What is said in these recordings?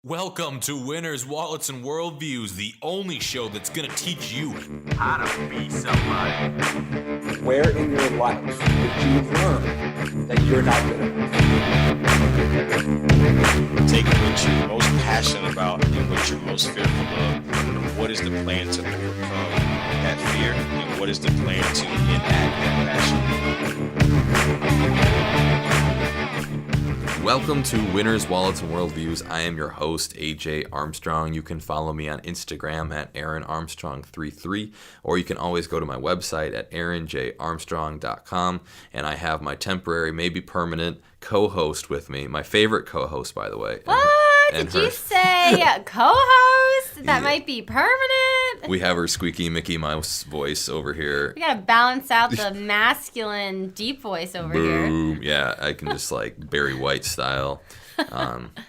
Welcome to Winners, Wallets, and Worldviews, the only show that's gonna teach you how to be somebody. Where in your life did you learn that you're not good enough? Take what you're most passionate about and what you're most fearful of. And what is the plan to overcome that fear? And what is the plan to enact that passion? Welcome to Winners, Wallets, and Worldviews. I am your host, AJ Armstrong. You can follow me on Instagram at AaronArmstrong33, or you can always go to my website at AaronJArmstrong.com, and I have my temporary, maybe permanent co-host with me, my favorite co-host, by the way. What? Did you say co-host? That might be permanent. We have her squeaky Mickey Mouse voice over here. We gotta balance out the masculine deep voice over here. Boom. Yeah, I can just like Barry White style.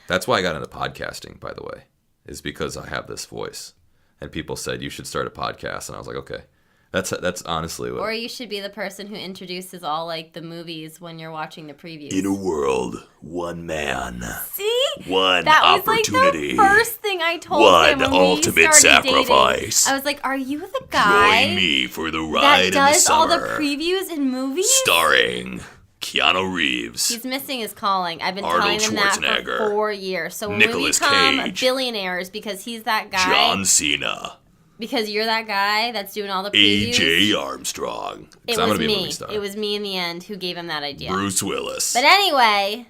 That's why I got into podcasting, by the way, is because I have this voice. And people said, you should start a podcast. And I was like, okay. That's honestly what... Or you should be the person who introduces all like the movies when you're watching the previews. In a world, one man. See? One that opportunity. Was like the first thing I told him when ultimate we started sacrifice. dating. I was like, are you the guy Join me for the ride that in the does all summer. the previews in movies? Starring Keanu Reeves. He's missing his calling. I've been Arnold telling him that Schwarzenegger. for 4 years. So when Nicolas we become Cage. billionaires because he's that guy. John Cena. Because you're that guy that's doing all the previews. AJ Armstrong. It I'm was gonna be a me. movie star. It was me in the end who gave him that idea. Bruce Willis. But anyway.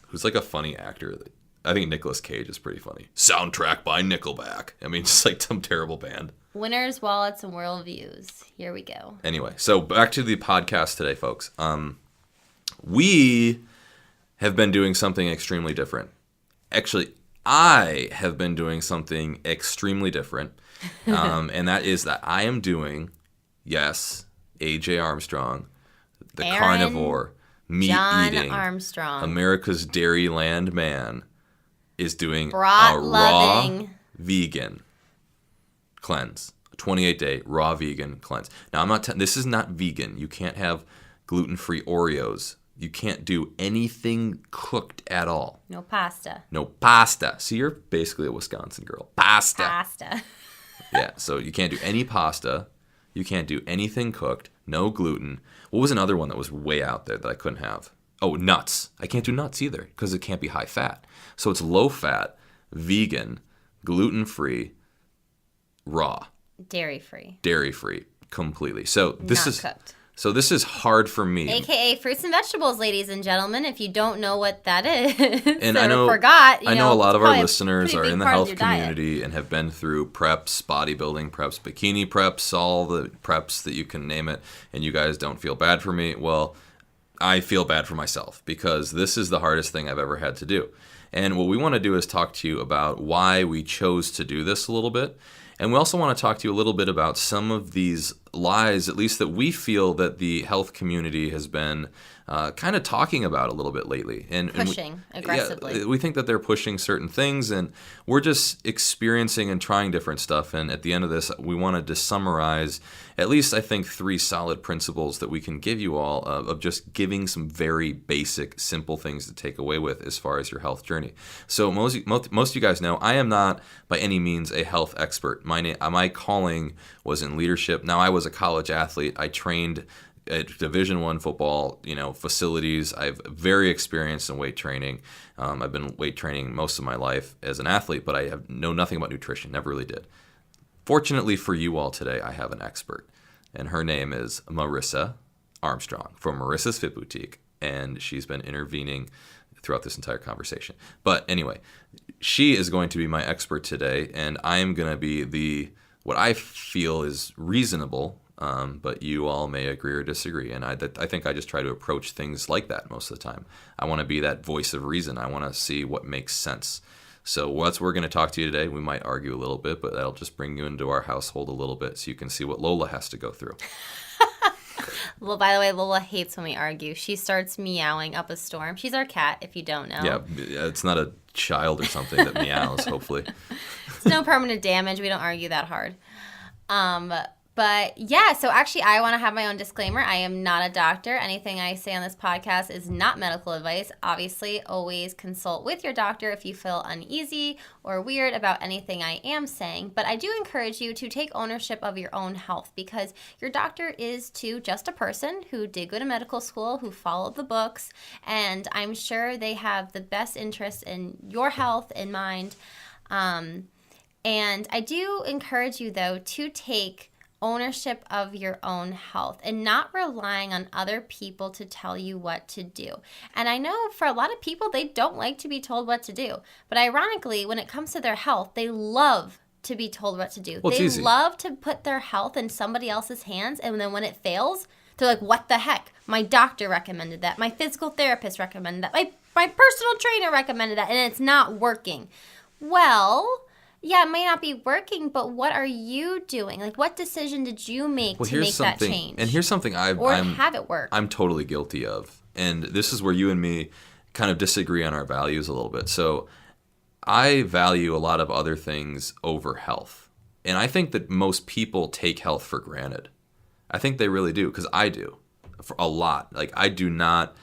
Who's like a funny actor. I think Nicolas Cage is pretty funny. Soundtrack by Nickelback. I mean, just like some terrible band. Winners, Wallets, and Worldviews. Here we go. Anyway, so back to the podcast today, folks. We have been doing something extremely different. Actually, I have been doing something extremely different. And that is that I am doing, yes, AJ Armstrong, the Aaron carnivore, meat-eating, Armstrong, America's Dairyland man, is doing a Brat-loving, raw vegan cleanse. 28-day raw vegan cleanse. Now, I'm not. This is not vegan. You can't have gluten-free Oreos. You can't do anything cooked at all. No pasta. No pasta. See, you're basically a Wisconsin girl. Pasta. Pasta. Yeah, so you can't do any pasta. You can't do anything cooked. No gluten. What was another one that was way out there that I couldn't have? Oh, nuts. I can't do nuts either because it can't be high fat. So it's low fat, vegan, gluten-free, raw. Dairy-free. Dairy-free, completely. So this Not is cooked. So this is hard for me. AKA fruits and vegetables, ladies and gentlemen. If you don't know what that is, And or I know, forgot, I know a lot of our probably a listeners pretty are big in the part of health your diet. community and have been through preps, bodybuilding preps, bikini preps, all the preps that you can name it, and you guys don't feel bad for me. Well, I feel bad for myself because this is the hardest thing I've ever had to do. And what we want to do is talk to you about why we chose to do this a little bit. And we also want to talk to you a little bit about some of these lies, at least that we feel that the health community has been kind of talking about a little bit lately. Pushing aggressively. Yeah, we think that they're pushing certain things, and we're just experiencing and trying different stuff. And at the end of this, we wanted to summarize at least, I think, 3 solid principles that we can give you all of just giving some very basic, simple things to take away with as far as your health journey. So most of you guys know I am not by any means a health expert. My calling was in leadership. Now, I was a college athlete. I trained at Division I football, facilities. I've very experienced in weight training. I've been weight training most of my life as an athlete, but I know nothing about nutrition. Never really did. Fortunately for you all today, I have an expert, and her name is Marissa Armstrong from Marissa's Fit Boutique, and she's been intervening throughout this entire conversation. But anyway, she is going to be my expert today, and I am going to be what I feel is reasonable, but you all may agree or disagree. And I think I just try to approach things like that most of the time. I want to be that voice of reason. I want to see what makes sense. So that's what we're going to talk to you today. We might argue a little bit, but that'll just bring you into our household a little bit so you can see what Lola has to go through. Well, by the way, Lola hates when we argue. She starts meowing up a storm. She's our cat, if you don't know. Yeah, it's not a child or something that meows, hopefully. It's no permanent damage. We don't argue that hard. But yeah, so actually I want to have my own disclaimer. I am not a doctor. Anything I say on this podcast is not medical advice. Obviously, always consult with your doctor if you feel uneasy or weird about anything I am saying. But I do encourage you to take ownership of your own health, because your doctor is too just a person who did go to medical school, who followed the books, and I'm sure they have the best interest in your health in mind. And I do encourage you, though, to take ownership of your own health and not relying on other people to tell you what to do. And I know for a lot of people, they don't like to be told what to do. But ironically, when it comes to their health, they love to be told what to do. Well, it's they easy. love to put their health in somebody else's hands. And then when it fails, they're like, what the heck? My doctor recommended that. My physical therapist recommended that. My personal trainer recommended that. And it's not working. Well, yeah, it may not be working, but what are you doing? Like, what decision did you make to make that change? And here's something or have it work. I'm totally guilty of. And this is where you and me kind of disagree on our values a little bit. So I value a lot of other things over health. And I think that most people take health for granted. I think they really do, because I do. For a lot. Like, I do not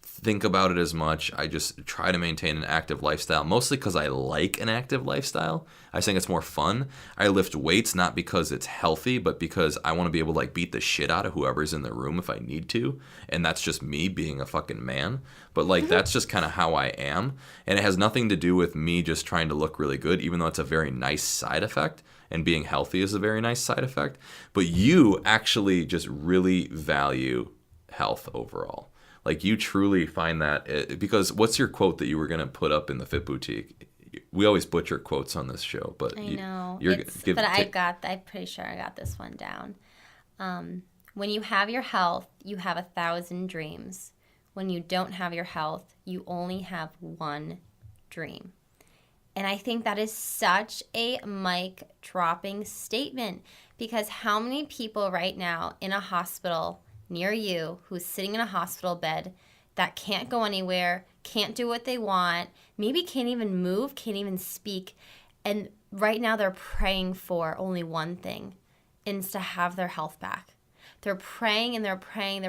think about it as much. I just try to maintain an active lifestyle, mostly because I like an active lifestyle. I think it's more fun. I lift weights not because it's healthy, but because I want to be able to beat the shit out of whoever's in the room if I need to. And that's just me being a fucking man. But that's just kind of how I am. And it has nothing to do with me just trying to look really good, even though it's a very nice side effect. And being healthy is a very nice side effect. But you actually just really value health overall. Like, you truly find that, because what's your quote that you were going to put up in the Fit Boutique? We always butcher quotes on this show, but I know. I'm pretty sure I got this one down. When you have your health, you have 1,000 dreams. When you don't have your health, you only have one dream. And I think that is such a mic dropping statement, because how many people right now in a hospital near you who's sitting in a hospital bed that can't go anywhere, can't do what they want, maybe can't even move, can't even speak, and right now they're praying for only one thing, and it's to have their health back. They're praying and they're praying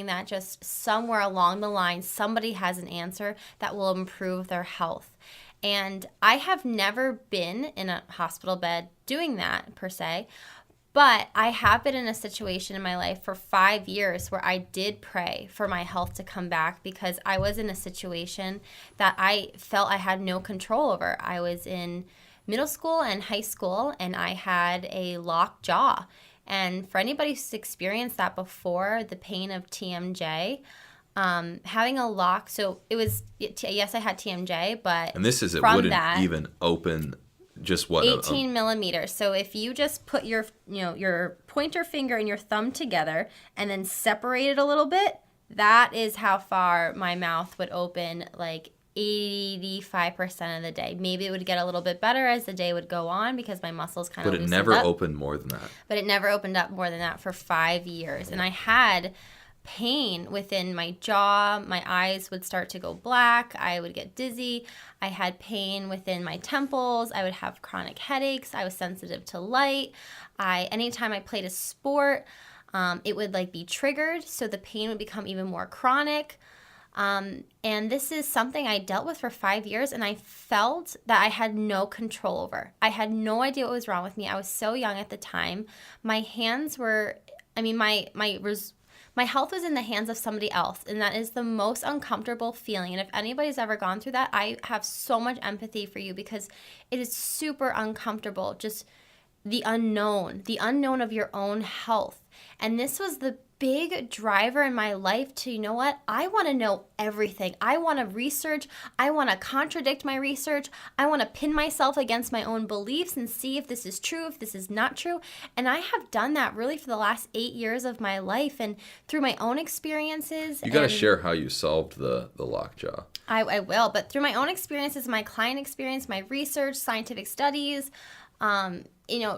that just somewhere along the line somebody has an answer that will improve their health. And I have never been in a hospital bed doing that per se, but I have been in a situation in my life for 5 years where I did pray for my health to come back, because I was in a situation that I felt I had no control over. I was in middle school and high school, and I had a locked jaw. And for anybody who's experienced that before, the pain of TMJ, having a lock, so it was, yes, I had TMJ, but and this is, it from wouldn't that, even open just what? 18 millimeters. So if you just put your pointer finger and your thumb together and then separate it a little bit, that is how far my mouth would open, like 85% of the day. Maybe it would get a little bit better as the day would go on, because my muscles kind of loosened up. But it never opened more than that. But it never opened up more than that for 5 years. And I had pain within my jaw. My eyes would start to go black. I would get dizzy. I had pain within my temples. I would have chronic headaches. I was sensitive to light. Anytime I played a sport, it would be triggered, so the pain would become even more chronic. And this is something I dealt with for 5 years, and I felt that I had no control over. I had no idea what was wrong with me. I was so young at the time. My hands were, my health was in the hands of somebody else, and that is the most uncomfortable feeling. And if anybody's ever gone through that, I have so much empathy for you, because it is super uncomfortable, just the unknown of your own health. And this was the big driver in my life to, you know what, I want to know everything. I want to research. I want to contradict my research. I want to pin myself against my own beliefs and see if this is true, if this is not true. And I have done that really for the last 8 years of my life, and through my own experiences. You got to share how you solved the lockjaw. I will, but through my own experiences, my client experience, my research, scientific studies,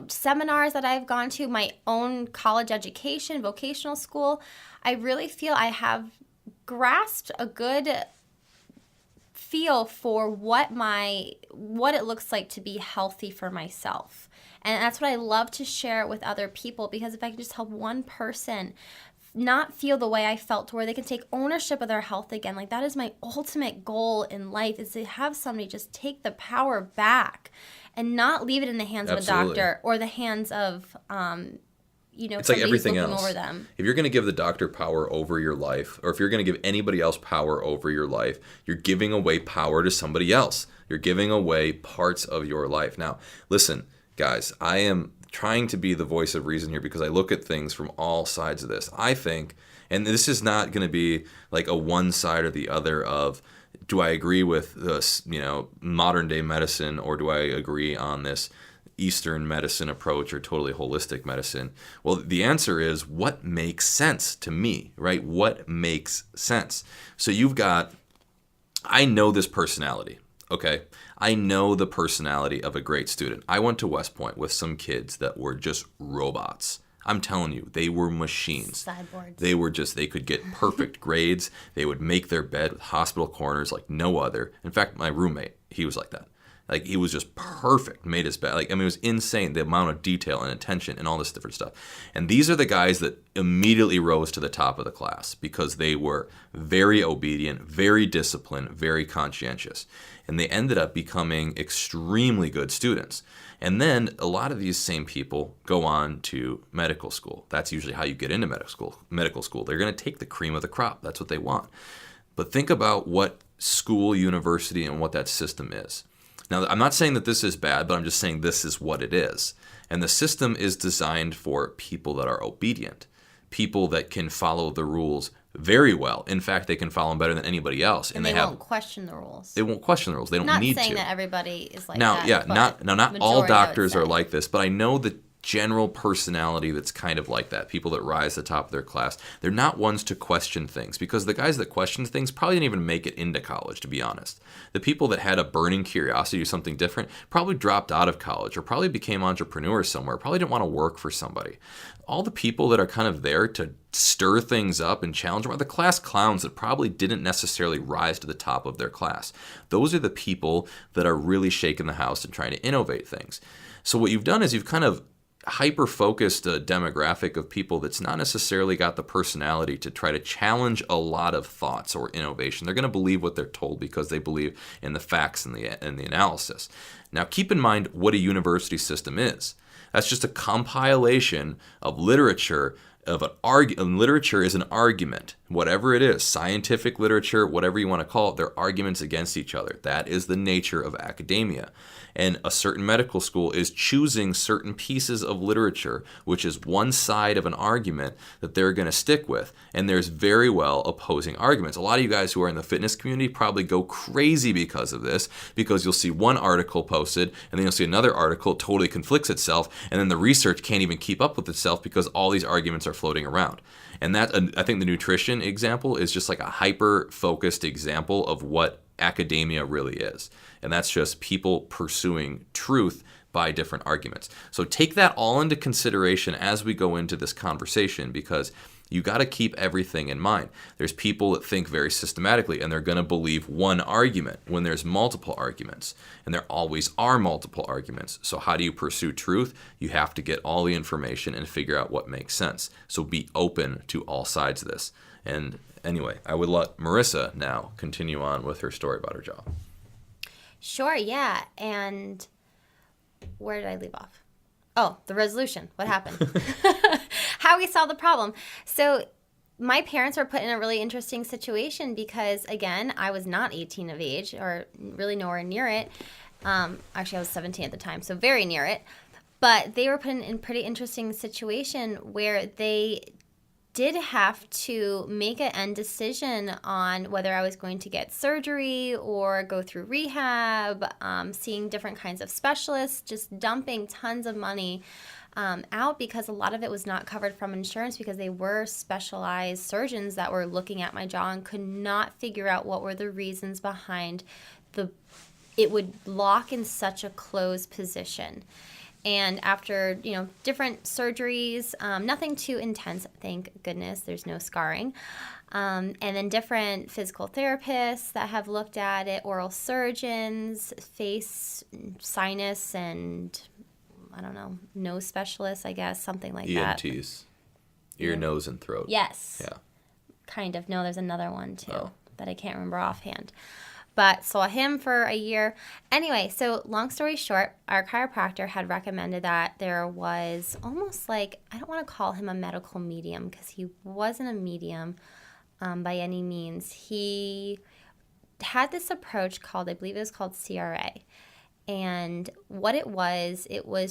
seminars that I've gone to, my own college education, vocational school, I really feel I have grasped a good feel for what it looks like to be healthy for myself. And that's what I love to share with other people, because if I can just help one person not feel the way I felt, to where they can take ownership of their health again. Like, that is my ultimate goal in life, is to have somebody just take the power back and not leave it in the hands of a doctor or the hands of, it's like everything else. Over them. If you're going to give the doctor power over your life, or if you're going to give anybody else power over your life, you're giving away power to somebody else. You're giving away parts of your life. Now, listen, guys, I am trying to be the voice of reason here, because I look at things from all sides of this. I think, and this is not going to be like a one side or the other of, do I agree with this, modern day medicine, or do I agree on this Eastern medicine approach or totally holistic medicine? Well, the answer is what makes sense to me, right? What makes sense? So I know this personality, okay? I know the personality of a great student. I went to West Point with some kids that were just robots. I'm telling you, they were machines. Cyborgs. They could get perfect grades. They would make their bed with hospital corners like no other. In fact, my roommate, he was like that. Like, he was just perfect, made his bed. It was insane, the amount of detail and attention and all this different stuff. And these are the guys that immediately rose to the top of the class, because they were very obedient, very disciplined, very conscientious. And they ended up becoming extremely good students. And then a lot of these same people go on to medical school. That's usually how you get into medical school. They're going to take the cream of the crop. That's what they want. But think about what school, university, and what that system is. Now, I'm not saying that this is bad, but I'm just saying this is what it is. And the system is designed for people that are obedient, people that can follow the rules very well. In fact, they can follow them better than anybody else. And they won't question the rules. They won't question the rules. They don't need to. Not saying that everybody is like that. Not all doctors are like this, but I know the general personality that's kind of like that. People that rise to the top of their class, they're not ones to question things, because the guys that question things probably didn't even make it into college, to be honest. The people that had a burning curiosity to do something different probably dropped out of college, or probably became entrepreneurs somewhere, probably didn't want to work for somebody. All the people that are kind of there to stir things up and challenge them are the class clowns that probably didn't necessarily rise to the top of their class. Those are the people that are really shaking the house and trying to innovate things. So what you've done is you've kind of hyper-focused a demographic of people that's not necessarily got the personality to try to challenge a lot of thoughts or innovation. They're going to believe what they're told because they believe in the facts and the analysis. Now, keep in mind what a university system is. That's just a compilation of literature. Literature is an argument, whatever it is, scientific literature, whatever you want to call it, they're arguments against each other. That is the nature of academia. And a certain medical school is choosing certain pieces of literature, which is one side of an argument that they're going to stick with. And there's very well opposing arguments. A lot of you guys who are in the fitness community probably go crazy because of this, because you'll see one article posted and then you'll see another article totally conflicts itself, and then the research can't even keep up with itself because all these arguments are floating around. And that, I think the nutrition example is just like a hyper-focused example of what academia really is. And that's just people pursuing truth by different arguments. So take that all into consideration as we go into this conversation, because you got to keep everything in mind. There's people that think very systematically, and they're going to believe one argument when there's multiple arguments. And there always are multiple arguments. So how do you pursue truth? You have to get all the information and figure out what makes sense. So be open to all sides of this. And anyway, I would let Marissa now continue on with her story about her job. Sure, yeah. And where did I leave off? Oh, the resolution. What happened? How we solved the problem. So my parents were put in a really interesting situation because, again, I was not 18 of age, or really nowhere near it. Actually, I was 17 at the time, so very near it. But they were put in a pretty interesting situation where they did have to make an end decision on whether I was going to get surgery or go through rehab, seeing different kinds of specialists, just dumping tons of money out, because a lot of it was not covered from insurance, because they were specialized surgeons that were looking at my jaw and could not figure out what were the reasons behind it would lock in such a closed position. And after, different surgeries, nothing too intense, thank goodness, there's no scarring. And then different physical therapists that have looked at it, oral surgeons, face, sinus, and I don't know, nose specialists, I guess, something like that. ENTs, ear, nose, and throat. Yes. Yeah. Kind of. No, there's another one too that I can't remember offhand. But saw him for a year. Anyway, so long story short, our chiropractor had recommended that there was almost like, I don't want to call him a medical medium because he wasn't a medium by any means. He had this approach called, I believe it was called CRA. And what it was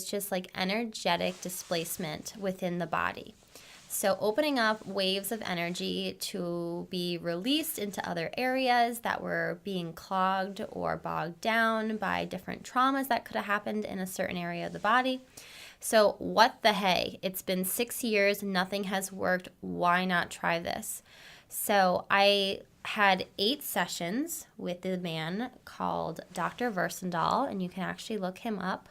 just like energetic displacement within the body. So opening up waves of energy to be released into other areas that were being clogged or bogged down by different traumas that could have happened in a certain area of the body. So what the hey? It's been 6 years, nothing has worked. Why not try this? So I had 8 sessions with the man called Dr. Versendahl, and you can actually look him up.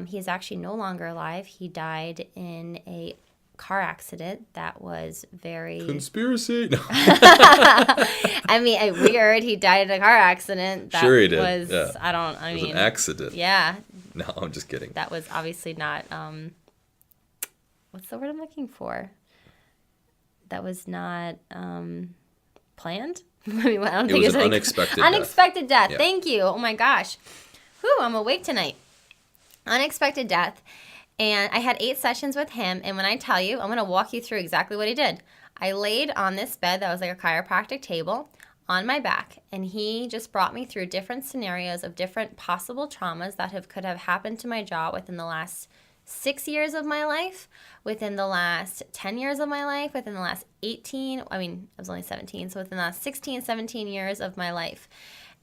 He is actually no longer alive. He died in a car accident that was very Conspiracy. No. I mean, weird. He died in a car accident. That sure he did. Was, yeah. I It was mean, an accident. Yeah. No, I'm just kidding. That was obviously not, what's the word I'm looking for? That was not planned. I mean, I don't It think was it's an unexpected death. Unexpected death. Yeah. Thank you. Oh my gosh. Whew, I'm awake tonight. Unexpected death. And I had 8 sessions with him. And when I tell you, I'm going to walk you through exactly what he did. I laid on this bed that was like a chiropractic table on my back. And he just brought me through different scenarios of different possible traumas that could have happened to my jaw within the last 6 years of my life, within the last 10 years of my life, within the last 18, I was only 17, so within the last 16, 17 years of my life.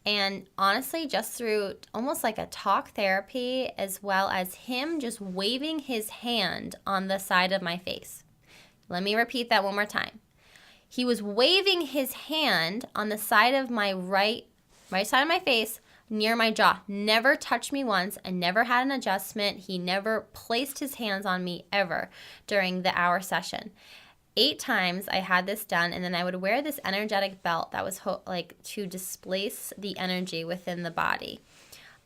And honestly, just through almost like a talk therapy, as well as him just waving his hand on the side of my face. Let me repeat that one more time. He was waving his hand on the side of my right side of my face, near my jaw. Never touched me once and never had an adjustment. He never placed his hands on me ever during the hour session. 8 times I had this done, and then I would wear this energetic belt that was to displace the energy within the body.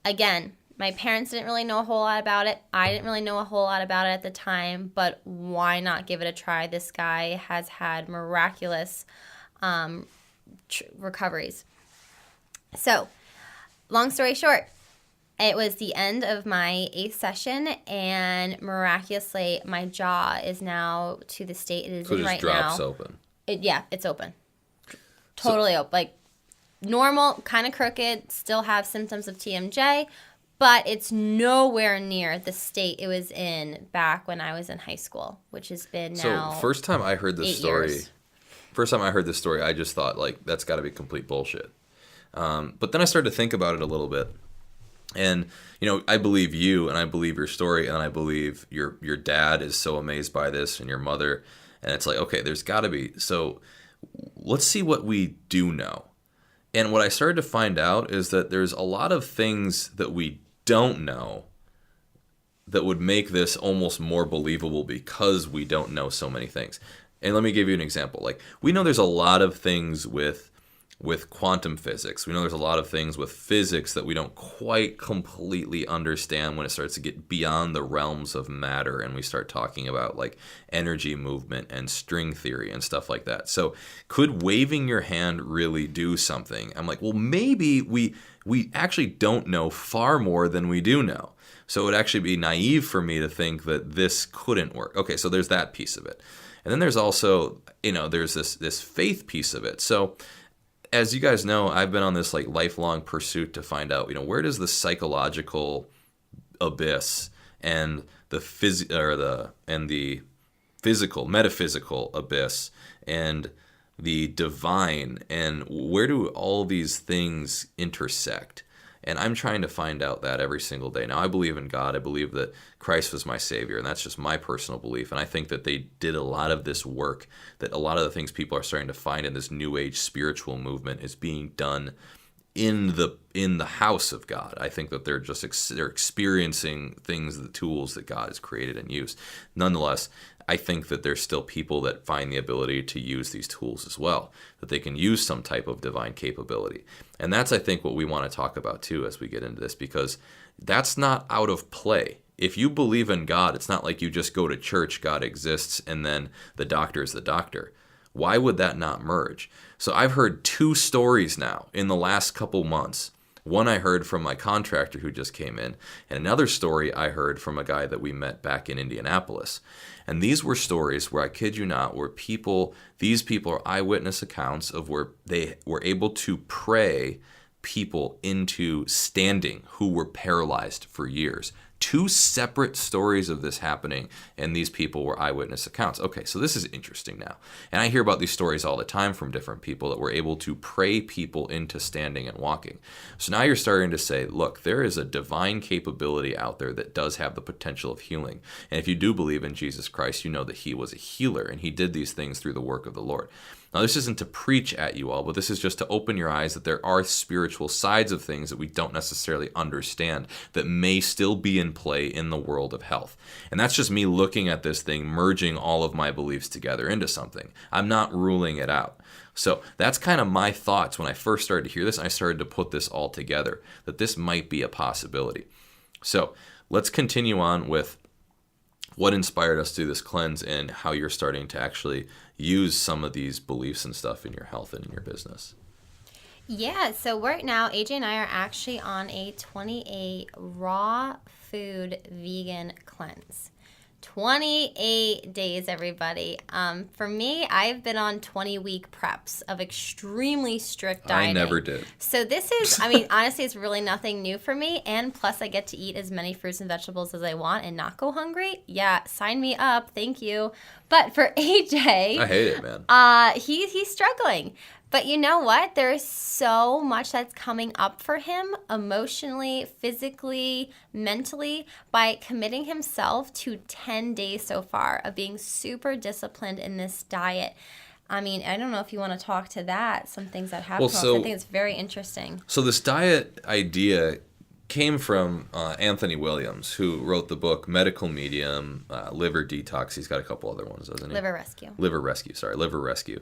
Again, my parents didn't really know a whole lot about it. I didn't really know a whole lot about it at the time, but why not give it a try? This guy has had miraculous recoveries. So, long story short, it was the end of my 8th session, and miraculously, my jaw is now to the state it is in right now. So it just drops open. It's open. Totally open. Like, normal, kind of crooked, still have symptoms of TMJ, but it's nowhere near the state it was in back when I was in high school, which has been now So first time I heard this story, I just thought, like, that's got to be complete bullshit. But then I started to think about it a little bit. And, I believe you, and I believe your story, and I believe your dad is so amazed by this, and your mother. And it's like, okay, there's got to be. So let's see what we do know. And what I started to find out is that there's a lot of things that we don't know that would make this almost more believable because we don't know so many things. And let me give you an example. Like, we know there's a lot of things with quantum physics. We know there's a lot of things with physics that we don't quite completely understand when it starts to get beyond the realms of matter and we start talking about like energy movement and string theory and stuff like that. So could waving your hand really do something? I'm like, well, maybe we actually don't know far more than we do know. So it would actually be naive for me to think that this couldn't work. Okay, so there's that piece of it. And then there's also, there's this faith piece of it. So as you guys know, I've been on this like lifelong pursuit to find out, where does the psychological abyss and the physical, metaphysical abyss and the divine, and where do all these things intersect? And I'm trying to find out that every single day. Now, I believe in God. I believe that Christ was my Savior, and that's just my personal belief. And I think that they did a lot of this work, that a lot of the things people are starting to find in this New Age spiritual movement is being done in the house of God. I think that they're just they're experiencing things, the tools that God has created and used. Nonetheless, I think that there's still people that find the ability to use these tools as well, that they can use some type of divine capability. And that's, I think, what we want to talk about too as we get into this, because that's not out of play. If you believe in God, it's not like you just go to church, God exists, and then the doctor is the doctor. Why would that not merge? So I've heard 2 stories now in the last couple months. One I heard from my contractor who just came in, and another story I heard from a guy that we met back in Indianapolis. And these were stories where, I kid you not, where these people are eyewitness accounts of where they were able to pray people into standing who were paralyzed for years. 2 separate stories of this happening, and these people were eyewitness accounts. Okay, so this is interesting now. And I hear about these stories all the time from different people that were able to pray people into standing and walking. So now you're starting to say, look, there is a divine capability out there that does have the potential of healing. And if you do believe in Jesus Christ, you know that he was a healer, and he did these things through the work of the Lord. Now, this isn't to preach at you all, but this is just to open your eyes that there are spiritual sides of things that we don't necessarily understand that may still be in play in the world of health. And that's just me looking at this thing, merging all of my beliefs together into something. I'm not ruling it out. So that's kind of my thoughts when I first started to hear this. I started to put this all together, that this might be a possibility. So let's continue on with what inspired us to do this cleanse and how you're starting to actually use some of these beliefs and stuff in your health and in your business. Yeah, so right now, AJ and I are actually on a 28 raw food vegan cleanse. 28 days, everybody. For me, I've been on 20-week preps of extremely strict dieting. I never did. So this is, I mean, honestly, it's really nothing new for me. And plus, I get to eat as many fruits and vegetables as I want and not go hungry. Yeah, sign me up. Thank you. But for AJ, I hate it, man. He's struggling. But you know what? There is so much that's coming up for him emotionally, physically, mentally by committing himself to 10 days so far of being super disciplined in this diet. I mean, I don't know if you want to talk to that, some things that happen. I think it's very interesting. So this diet idea came from Anthony Williams, who wrote the book Medical Medium, Liver Detox. He's got a couple other ones, doesn't he? Liver Rescue. Liver Rescue.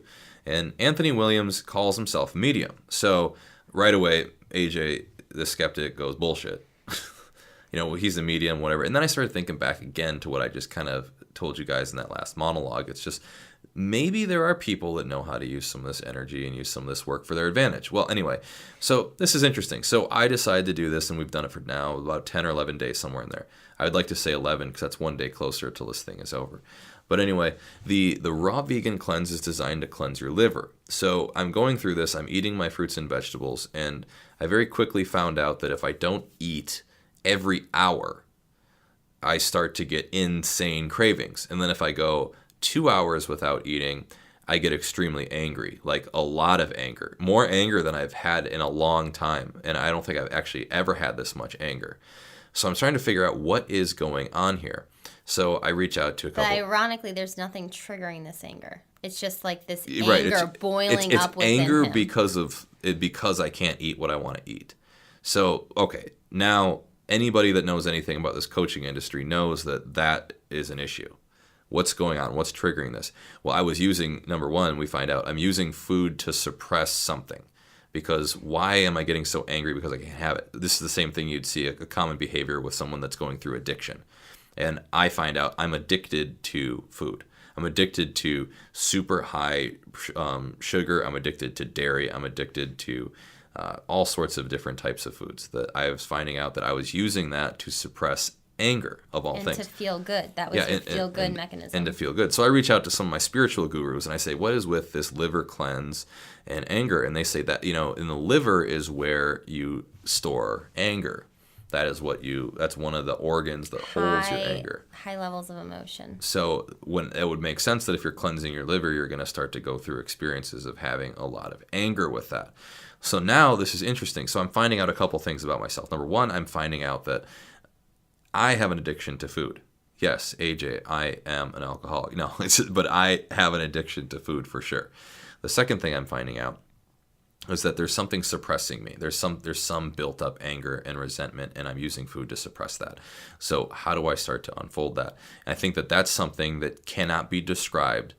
And Anthony Williams calls himself medium. So right away, AJ, the skeptic, goes, bullshit. He's a medium, whatever. And then I started thinking back again to what I just kind of told you guys in that last monologue. It's just, maybe there are people that know how to use some of this energy and use some of this work for their advantage. Well, anyway, so this is interesting. So I decided to do this, and we've done it for now about 10 or 11 days, somewhere in there. I would like to say 11 because that's one day closer till this thing is over. But anyway, the raw vegan cleanse is designed to cleanse your liver. So I'm going through this, I'm eating my fruits and vegetables, and I very quickly found out that if I don't eat every hour, I start to get insane cravings. And then if I go 2 hours without eating, I get extremely angry, like a lot of anger, more anger than I've had in a long time. And I don't think I've actually ever had this much anger. So I'm trying to figure out what is going on here. So I reach out to a couple. But ironically, there's nothing triggering this anger. It's just like this anger boiling up within him. It's anger because I can't eat what I want to eat. So, okay, now anybody that knows anything about this coaching industry knows that is an issue. What's going on? What's triggering this? Well, I was using, number one, we find out I'm using food to suppress something. Because why am I getting so angry because I can't have it? This is the same thing you'd see, a common behavior with someone that's going through addiction. And I find out I'm addicted to food. I'm addicted to super high sugar. I'm addicted to dairy. I'm addicted to all sorts of different types of foods that I was finding out that I was using that to suppress anger of all things. And to feel good. That was the feel-good mechanism. And to feel good. So I reach out to some of my spiritual gurus and I say, what is with this liver cleanse and anger? And they say that, in the liver is where you store anger. That's one of the organs that holds your anger. High levels of emotion. So when it would make sense that if you're cleansing your liver, you're going to start to go through experiences of having a lot of anger with that. So now this is interesting. So I'm finding out a couple things about myself. Number one, I'm finding out that I have an addiction to food. Yes, AJ, I am an alcoholic. No, but I have an addiction to food for sure. The second thing I'm finding out is that there's something suppressing me. There's some built up anger and resentment, and I'm using food to suppress that. So how do I start to unfold that? And I think that that's something that cannot be described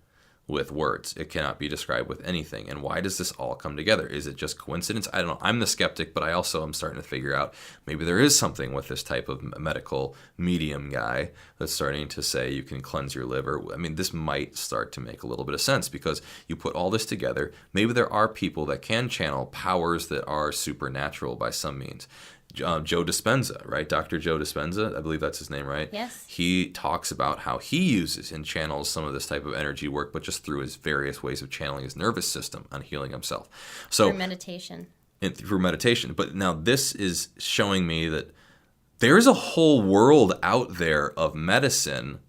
with words. It cannot be described with anything. And why does this all come together? Is it just coincidence? I don't know. I'm the skeptic, but I also am starting to figure out maybe there is something with this type of medical medium guy that's starting to say you can cleanse your liver. I mean, this might start to make a little bit of sense because you put all this together. Maybe there are people that can channel powers that are supernatural by some means. Joe Dispenza, right? Dr. Joe Dispenza, I believe that's his name, right? Yes. He talks about how he uses and channels some of this type of energy work, but just through his various ways of channeling his nervous system on healing himself. So through meditation. Through meditation. But now this is showing me that there's a whole world out there of medicine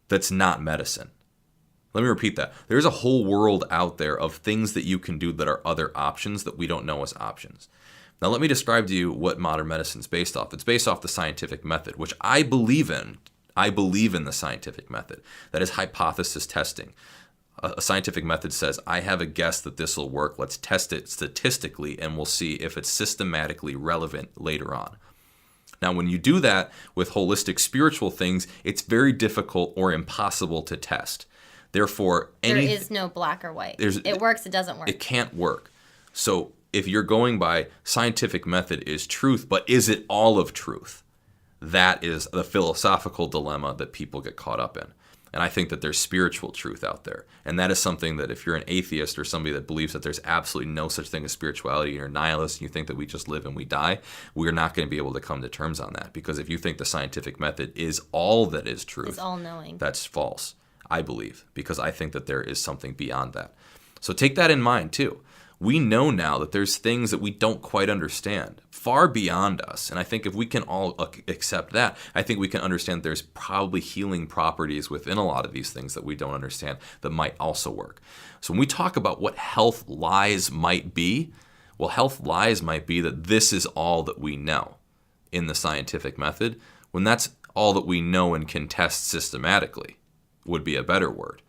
that's not medicine. Let me repeat that. There's a whole world out there of things that you can do that are other options that we don't know as options. Now, let me describe to you what modern medicine is based off. It's based off the scientific method, which I believe in. I believe in the scientific method. That is hypothesis testing. A scientific method says, I have a guess that this will work. Let's test it statistically, and we'll see if it's systematically relevant later on. Now, when you do that with holistic spiritual things, it's very difficult or impossible to test. Therefore, there is no black or white. It works, it doesn't work. It can't work. So if you're going by scientific method is truth, but is it all of truth? That is the philosophical dilemma that people get caught up in. And I think that there's spiritual truth out there. And that is something that if you're an atheist or somebody that believes that there's absolutely no such thing as spirituality and you're a nihilist and you think that we just live and we die, we're not going to be able to come to terms on that. Because if you think the scientific method is all that is truth, it's all-knowing. That's false, I believe, because I think that there is something beyond that. So take that in mind too. We know now that there's things that we don't quite understand, far beyond us. And I think if we can all accept that, I think we can understand there's probably healing properties within a lot of these things that we don't understand that might also work. So when we talk about what health lies might be, well, health lies might be that this is all that we know in the scientific method, when that's all that we know and can test systematically would be a better word.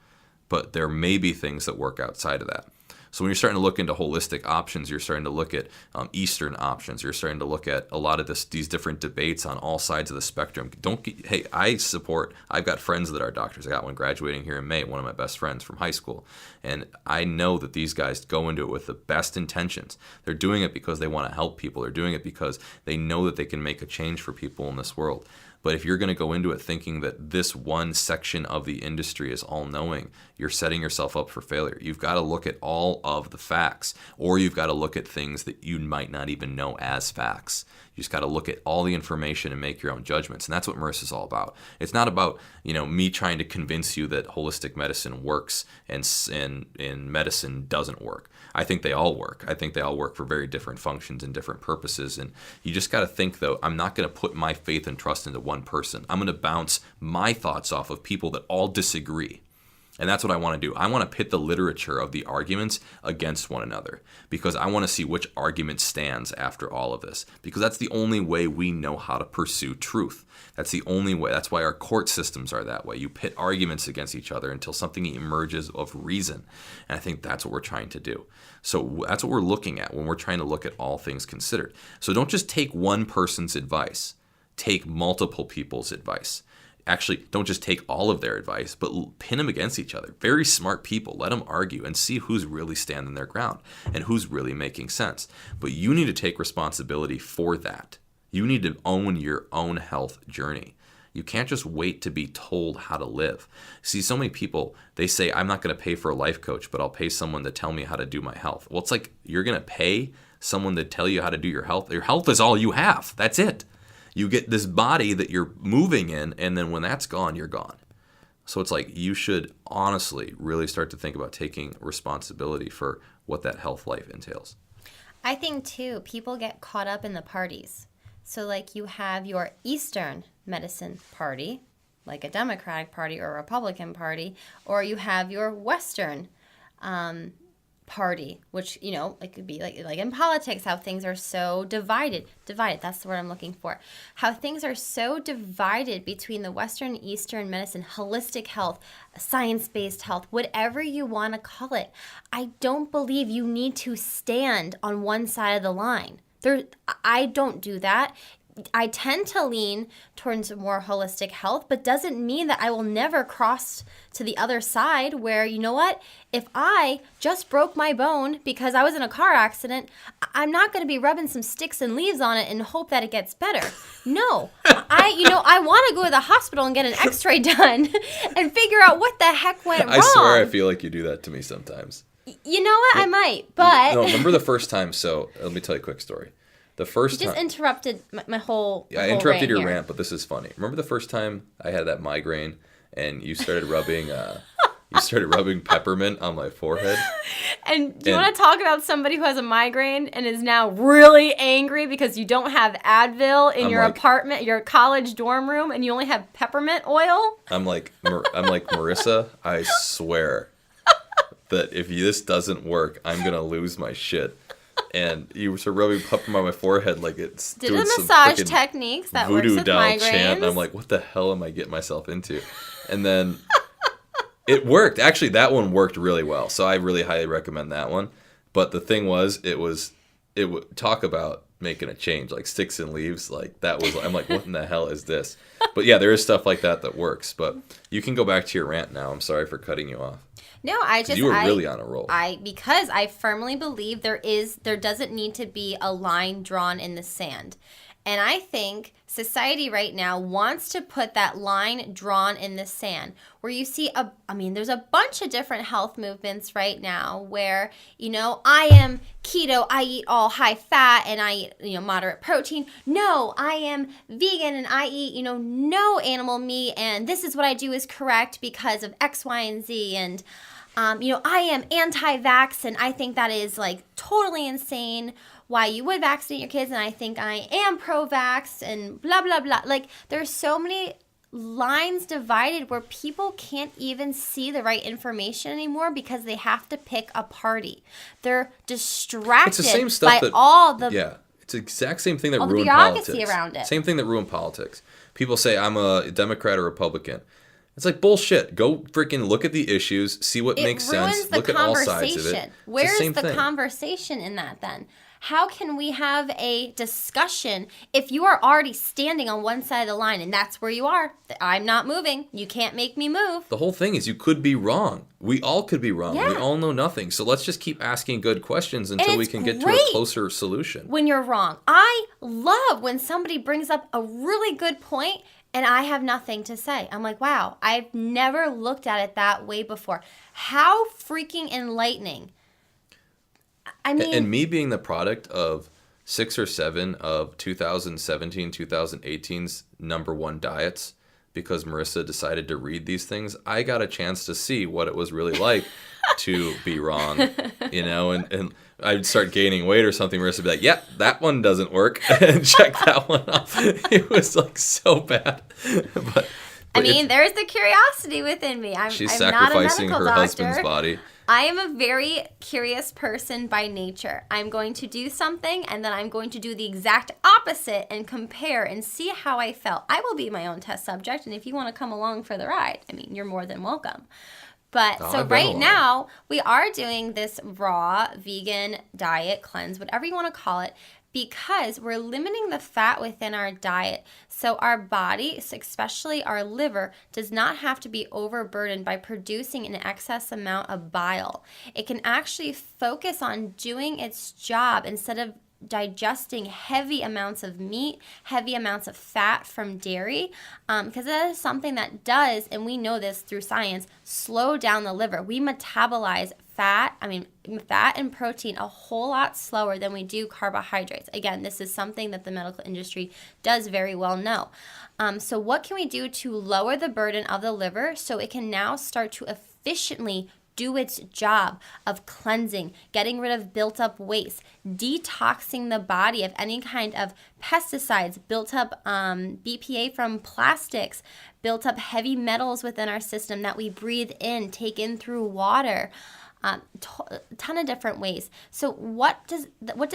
But there may be things that work outside of that. So when you're starting to look into holistic options, you're starting to look at Eastern options. You're starting to look at a lot of these different debates on all sides of the spectrum. I've got friends that are doctors. I got one graduating here in May, one of my best friends from high school. And I know that these guys go into it with the best intentions. They're doing it because they want to help people. They're doing it because they know that they can make a change for people in this world. But if you're going to go into it thinking that this one section of the industry is all-knowing, you're setting yourself up for failure. You've got to look at all of the facts, or you've got to look at things that you might not even know as facts. You just got to look at all the information and make your own judgments. And that's what Marissa's all about. It's not about, me trying to convince you that holistic medicine works and medicine doesn't work. I think they all work. I think they all work for very different functions and different purposes. And you just got to think, though, I'm not going to put my faith and trust into one person. I'm going to bounce my thoughts off of people that all disagree. And that's what I want to do. I want to pit the literature of the arguments against one another because I want to see which argument stands after all of this, because that's the only way we know how to pursue truth. That's the only way. That's why our court systems are that way. You pit arguments against each other until something emerges of reason. And I think that's what we're trying to do. So that's what we're looking at when we're trying to look at all things considered. So don't just take one person's advice. Take multiple people's advice. Actually, don't just take all of their advice, but pin them against each other. Very smart people. Let them argue and see who's really standing their ground and who's really making sense. But you need to take responsibility for that. You need to own your own health journey. You can't just wait to be told how to live. See, so many people, they say, I'm not going to pay for a life coach, but I'll pay someone to tell me how to do my health. Well, it's like you're going to pay someone to tell you how to do your health. Your health is all you have. That's it. You get this body that you're moving in, and then when that's gone, you're gone. So it's like you should honestly really start to think about taking responsibility for what that health life entails. I think, too, people get caught up in the parties. So, like, you have your Eastern medicine party, like a Democratic Party or a Republican Party, or you have your Western party, which, it could be like in politics, how things are so divided, that's the word I'm looking for, how things are so divided between the Western and Eastern medicine, holistic health, science-based health, whatever you want to call it. I don't believe you need to stand on one side of the line. I don't do that. I tend to lean towards more holistic health, but doesn't mean that I will never cross to the other side where, you know what, if I just broke my bone because I was in a car accident, I'm not going to be rubbing some sticks and leaves on it and hope that it gets better. No, I want to go to the hospital and get an x-ray done and figure out what the heck went wrong. I swear I feel like you do that to me sometimes. You know what? I might, but... No, remember the first time, so let me tell you a quick story. The first you just interrupted my whole Yeah, I interrupted your rant, but this is funny. Remember the first time I had that migraine and you started rubbing peppermint on my forehead? And do you want to talk about somebody who has a migraine and is now really angry because you don't have Advil in your apartment, your college dorm room, and you only have peppermint oil? I'm like Marissa, I swear that if this doesn't work, I'm going to lose my shit. And you were rubbing peppermint on my forehead like it's Did doing a some massage techniques that voodoo works with doll migraines. chant. And I'm like, what the hell am I getting myself into? And then it worked. Actually, that one worked really well. So I really highly recommend that one. But the thing was, it would talk about making a change, like sticks and leaves. Like that was, I'm like, what in the hell is this? But yeah, there is stuff like that works. But you can go back to your rant now. I'm sorry for cutting you off. No, you were really on a roll. Because I firmly believe there doesn't need to be a line drawn in the sand. And I think society right now wants to put that line drawn in the sand where you see there's a bunch of different health movements right now where, I am keto, I eat all high fat and I eat, moderate protein. No, I am vegan and I eat, no animal meat and this is what I do is correct because of X, Y, and Z. And I am anti-vax, and I think that is like totally insane why you would vaccinate your kids, and I think I am pro-vax, and blah, blah, blah. Like, there's so many lines divided where people can't even see the right information anymore because they have to pick a party. They're distracted it's the same stuff by all the... Yeah, it's the exact same thing that all the ruined bureaucracy politics. around it. Same thing that ruined politics. People say, I'm a Democrat or Republican. It's like bullshit. Go freaking look at the issues, see what makes sense, look at all sides of it. Where's the conversation in that then? How can we have a discussion if you are already standing on one side of the line and that's where you are? I'm not moving. You can't make me move. The whole thing is you could be wrong. We all could be wrong. Yeah. We all know nothing. So let's just keep asking good questions until we can get to a closer solution. When you're wrong. I love when somebody brings up a really good point and I have nothing to say. I'm like, wow, I've never looked at it that way before. How freaking enlightening. I mean, and me being the product of 6 or 7 of 2017, 2018's #1 diets, because Marissa decided to read these things, I got a chance to see what it was really like to be wrong, and I'd start gaining weight or something. Marissa would be like, yeah, that one doesn't work, and check that one off. It was like so bad. But there's the curiosity within me. She's I'm sacrificing not a her doctor. husband's body. I am a very curious person by nature. I'm going to do something and then I'm going to do the exact opposite and compare and see how I felt. I will be my own test subject, and if you want to come along for the ride, you're more than welcome. But so right now, we are doing this raw vegan diet cleanse, whatever you want to call it, because we're limiting the fat within our diet. So our body, especially our liver, does not have to be overburdened by producing an excess amount of bile. It can actually focus on doing its job instead of digesting heavy amounts of meat, heavy amounts of fat from dairy, because that is something that does, and we know this through science, slow down the liver. We metabolize fat and protein a whole lot slower than we do carbohydrates. Again, this is something that the medical industry does very well know. So what can we do to lower the burden of the liver so it can now start to efficiently do its job of cleansing, getting rid of built up waste, detoxing the body of any kind of pesticides, built up BPA from plastics, built up heavy metals within our system that we breathe in, take in through water. ton of different ways. So what does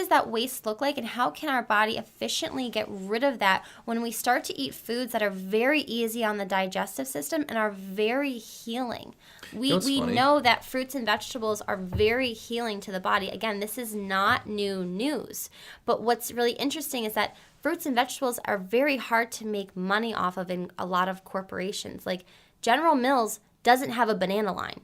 that waste look like, and how can our body efficiently get rid of that when we start to eat foods that are very easy on the digestive system and are very healing? We know that fruits and vegetables are very healing to the body. Again, this is not new news. But what's really interesting is that fruits and vegetables are very hard to make money off of in a lot of corporations. Like General Mills doesn't have a banana line.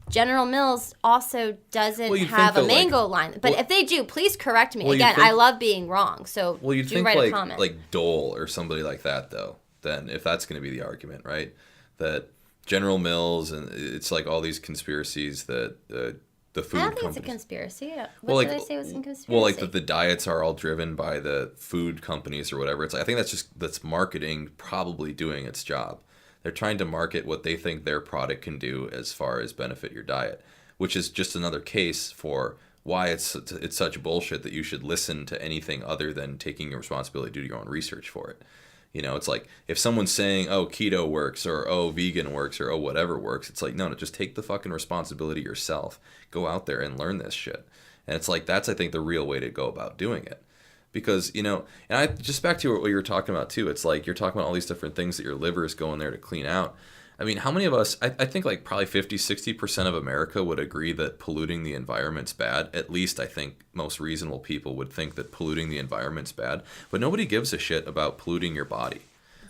General Mills also doesn't have a mango line. But if they do, please correct me. Again, I love being wrong. So do write a comment. Like Dole or somebody like that, though, then if that's going to be the argument, right? That General Mills, and it's like all these conspiracies that the food companies. I don't think it's a conspiracy. What did I say was a conspiracy? Well, like that the diets are all driven by the food companies or whatever. It's like, I think that's marketing probably doing its job. They're trying to market what they think their product can do as far as benefit your diet, which is just another case for why it's such bullshit that you should listen to anything other than taking your responsibility to do your own research for it. You know, it's like if someone's saying, oh, keto works, or oh, vegan works, or oh, whatever works, it's like, no, just take the fucking responsibility yourself. Go out there and learn this shit. And it's like, that's, I think, the real way to go about doing it. Because, you know, and I just back to what you were talking about too, it's like you're talking about all these different things that your liver is going there to clean out. I mean, how many of us, I think like probably 50-60% of America would agree that polluting the environment's bad. At least I think most reasonable people would think that polluting the environment's bad. But nobody gives a shit about polluting your body.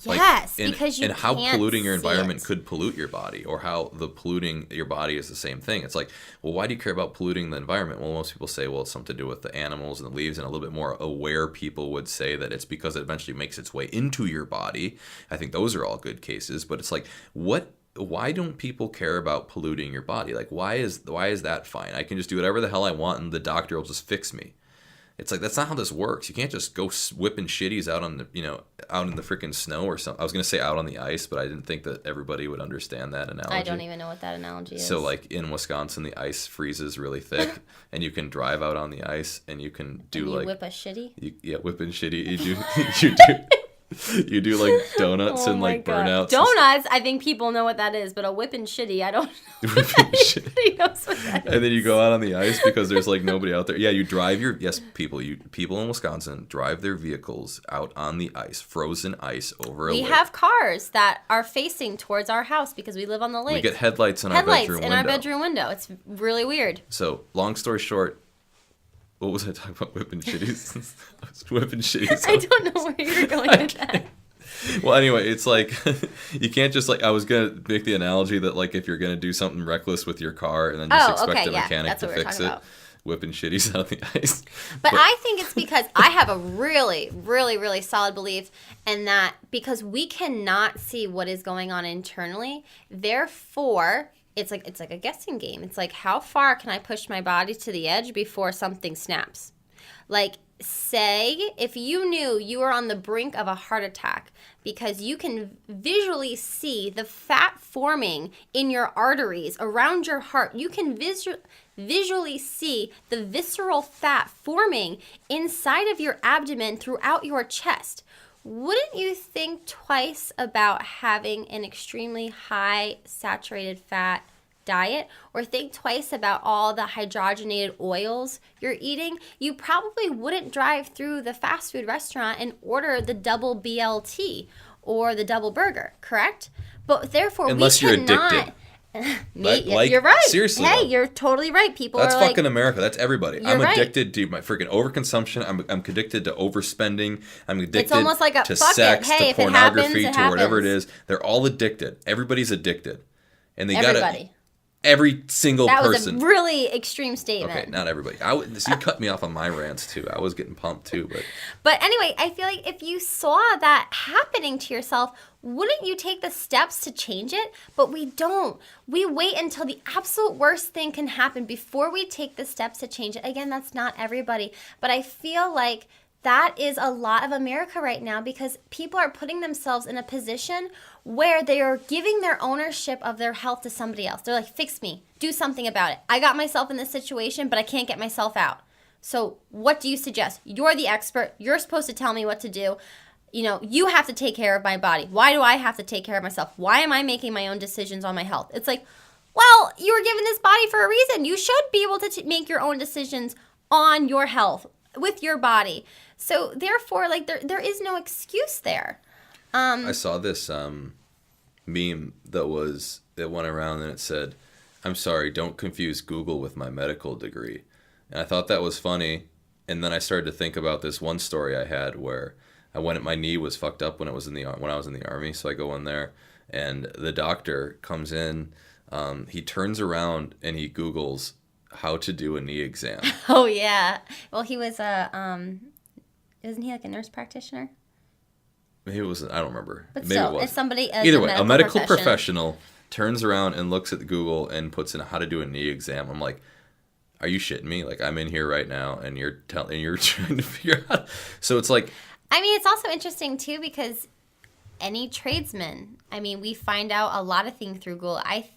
Yes, because you and how can't polluting your see environment it. could pollute your body, or how the polluting your body is the same thing. It's like, well, why do you care about polluting the environment? Well, most people say, well, it's something to do with the animals and the leaves, and a little bit more aware people would say that it's because it eventually makes its way into your body. I think those are all good cases, but it's like, why don't people care about polluting your body? Like, why is that fine? I can just do whatever the hell I want, and the doctor will just fix me. It's like, that's not how this works. You can't just go whipping shitties out on out in the freaking snow or something. I was going to say out on the ice, but I didn't think that everybody would understand that analogy. I don't even know what that analogy is. So like in Wisconsin, the ice freezes really thick and you can drive out on the ice and you can do whip a shitty? Whipping shitty. You do like donuts and like burnouts. Donuts, I think people know what that is, but a whipping shitty, I don't know. Nobody knows what that is. And then you go out on the ice because there's like nobody out there. Yeah, you drive people in Wisconsin drive their vehicles out on the ice, frozen ice over a lake. We have cars that are facing towards our house because we live on the lake. We get headlights in our bedroom window. It's really weird. So, long story short, what was I talking about? Whipping shitties? I was whipping shitties. I don't know where you're going with that. Well, anyway, it's like, you can't just like, I was going to make the analogy that like if you're going to do something reckless with your car and then just expect a mechanic to fix it, whipping shitties out of the ice. But I think it's because I have a really, really, really solid belief in that, because we cannot see what is going on internally, therefore it's like a guessing game. It's like, how far can I push my body to the edge before something snaps? Like, say if you knew you were on the brink of a heart attack because you can visually see the fat forming in your arteries around your heart. You can visually see the visceral fat forming inside of your abdomen throughout your chest. Wouldn't you think twice about having an extremely high saturated fat diet, or think twice about all the hydrogenated oils you're eating? You probably wouldn't drive through the fast food restaurant and order the double BLT or the double burger, correct? But therefore, unless you're addicted. You're right. Seriously, hey, you're totally right. People that's are like, fucking America. That's everybody. I'm right. addicted to my freaking overconsumption. I'm addicted to overspending. I'm addicted it's almost like to sex, hey, to pornography, to whatever it is. They're all addicted. Everybody's addicted, and they got every single person. That was a really extreme statement. Okay, not everybody. You cut me off on my rants too. I was getting pumped too, But anyway, I feel like if you saw that happening to yourself, wouldn't you take the steps to change it? But we don't. We wait until the absolute worst thing can happen before we take the steps to change it. Again, that's not everybody. But I feel like that is a lot of America right now, because people are putting themselves in a position where they are giving their ownership of their health to somebody else. They're like, fix me. Do something about it. I got myself in this situation, but I can't get myself out. So what do you suggest? You're the expert. You're supposed to tell me what to do. You have to take care of my body. Why do I have to take care of myself? Why am I making my own decisions on my health? It's like, Well, you were given this body for a reason. You should be able to make your own decisions on your health with your body. So therefore, like there is no excuse there. I saw this meme that went around and it said, "I'm sorry, don't confuse Google with my medical degree." And I thought that was funny. And then I started to think about this one story I had where my knee was fucked up when I was in the army. So I go in there, and the doctor comes in. He turns around and he Googles how to do a knee exam. Oh yeah. Well, he was isn't he like a nurse practitioner? Maybe it was. I don't remember. But Maybe still, it was. it's somebody. Either way, a medical professional turns around and looks at Google and puts in how to do a knee exam. I'm like, are you shitting me? Like, I'm in here right now, and you're trying to figure out. So it's like, I mean, it's also interesting too because any tradesman, I mean, we find out a lot of things through Google. I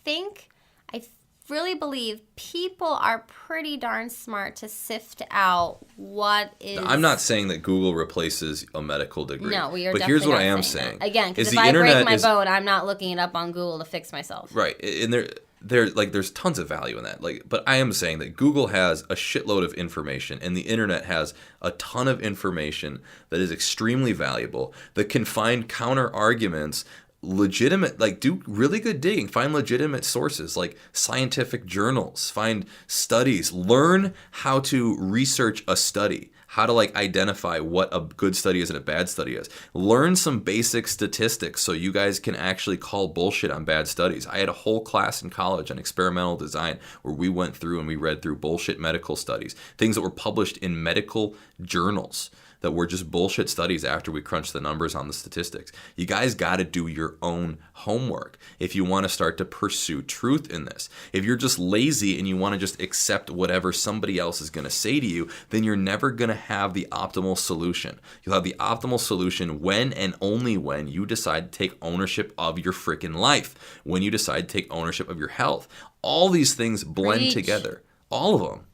really believe people are pretty darn smart to sift out what is. I'm not saying that Google replaces a medical degree. No, we are. But definitely here's what not I am saying. saying. Again, because if I break my bone, I'm not looking it up on Google to fix myself. Right, and there's tons of value in that. But I am saying that Google has a shitload of information, and the internet has a ton of information that is extremely valuable, that can find counter arguments, legitimate, like do really good digging, find legitimate sources like scientific journals, find studies, learn how to research a study, how to like identify what a good study is and a bad study is. Learn some basic statistics so you guys can actually call bullshit on bad studies. I had a whole class in college on experimental design where we went through and we read through bullshit medical studies, things that were published in medical journals that were just bullshit studies after we crunched the numbers on the statistics. You guys got to do your own homework if you want to start to pursue truth in this. If you're just lazy and you want to just accept whatever somebody else is going to say to you, then you're never going to have the optimal solution. You'll have the optimal solution when and only when you decide to take ownership of your freaking life, when you decide to take ownership of your health. All these things blend together. All of them.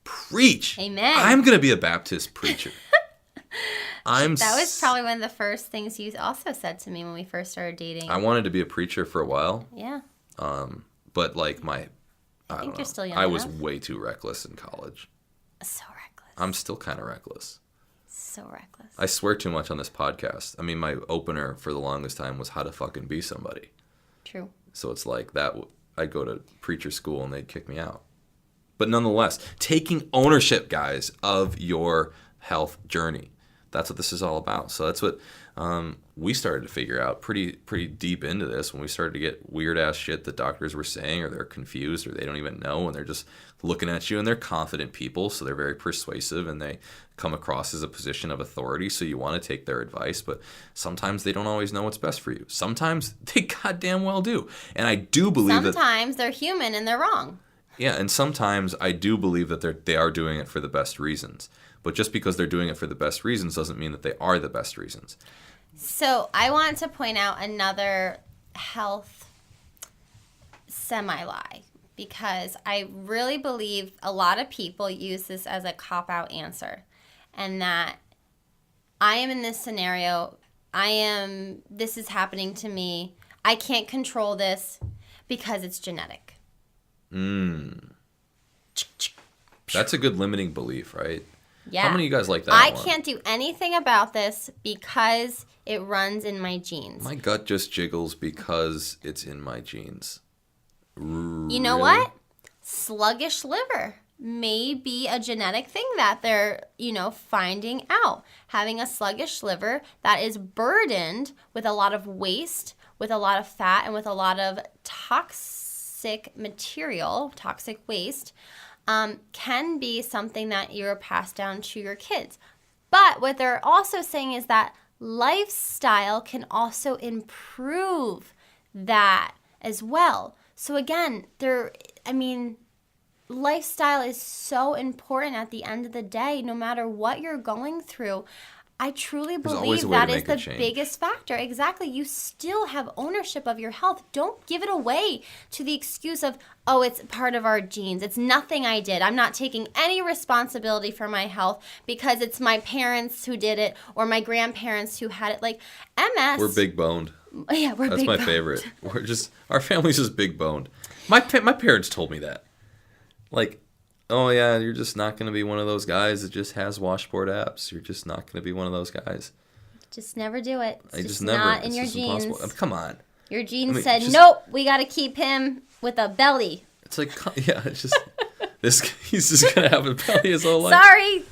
Preach. Amen. I'm going to be a Baptist preacher. That was probably one of the first things you also said to me when we first started dating. I wanted to be a preacher for a while. Yeah. But like I think you're still young I was enough. way too reckless in college. So reckless. I'm still kind of reckless. So reckless. I swear too much on this podcast. I mean, my opener for the longest time was how to fucking be somebody. True. So it's like that. I'd go to preacher school and they'd kick me out. But nonetheless, taking ownership, guys, of your health journey. That's what this is all about. So that's what we started to figure out pretty deep into this when we started to get weird ass shit that doctors were saying, or they're confused, or they don't even know, and they're just looking at you, and they're confident people, so they're very persuasive, and they come across as a position of authority, so you want to take their advice, but sometimes they don't always know what's best for you. Sometimes they goddamn well do. And I do believe sometimes they're human and they're wrong. Yeah, and sometimes I do believe that they are doing it for the best reasons. But just because they're doing it for the best reasons doesn't mean that they are the best reasons. So I want to point out another health semi-lie, because I really believe a lot of people use this as a cop-out answer, and that I am in this scenario, this is happening to me, I can't control this because it's genetic. That's a good limiting belief, right? Yeah. How many of you guys like that I one? can't do anything about this because it runs in my genes. My gut just jiggles because it's in my genes. You know what? Sluggish liver may be a genetic thing that they're, finding out. Having a sluggish liver that is burdened with a lot of waste, with a lot of fat, and with a lot of toxic material, toxic waste, can be something that you're passed down to your kids. But what they're also saying is that lifestyle can also improve that as well. So again, lifestyle is so important at the end of the day. No matter what you're going through, I truly There's always believe a way to that is make a the change. biggest factor. Exactly. You still have ownership of your health. Don't give it away to the excuse of, oh, it's part of our genes. It's nothing I did. I'm not taking any responsibility for my health because it's my parents who did it or my grandparents who had it. Like MS. We're big boned. Yeah, we're That's big my boned. favorite. We're just, our family's just big boned. My parents told me that. Like, oh yeah, you're just not going to be one of those guys that just has washboard abs. You're just not going to be one of those guys. Just never do it. It's I just never. not in It's your just genes. impossible. I mean, come on. Your genes mean, said, just- nope, we got to keep him with a belly. It's like, yeah, it's just, he's just going to have a belly his whole life. Sorry.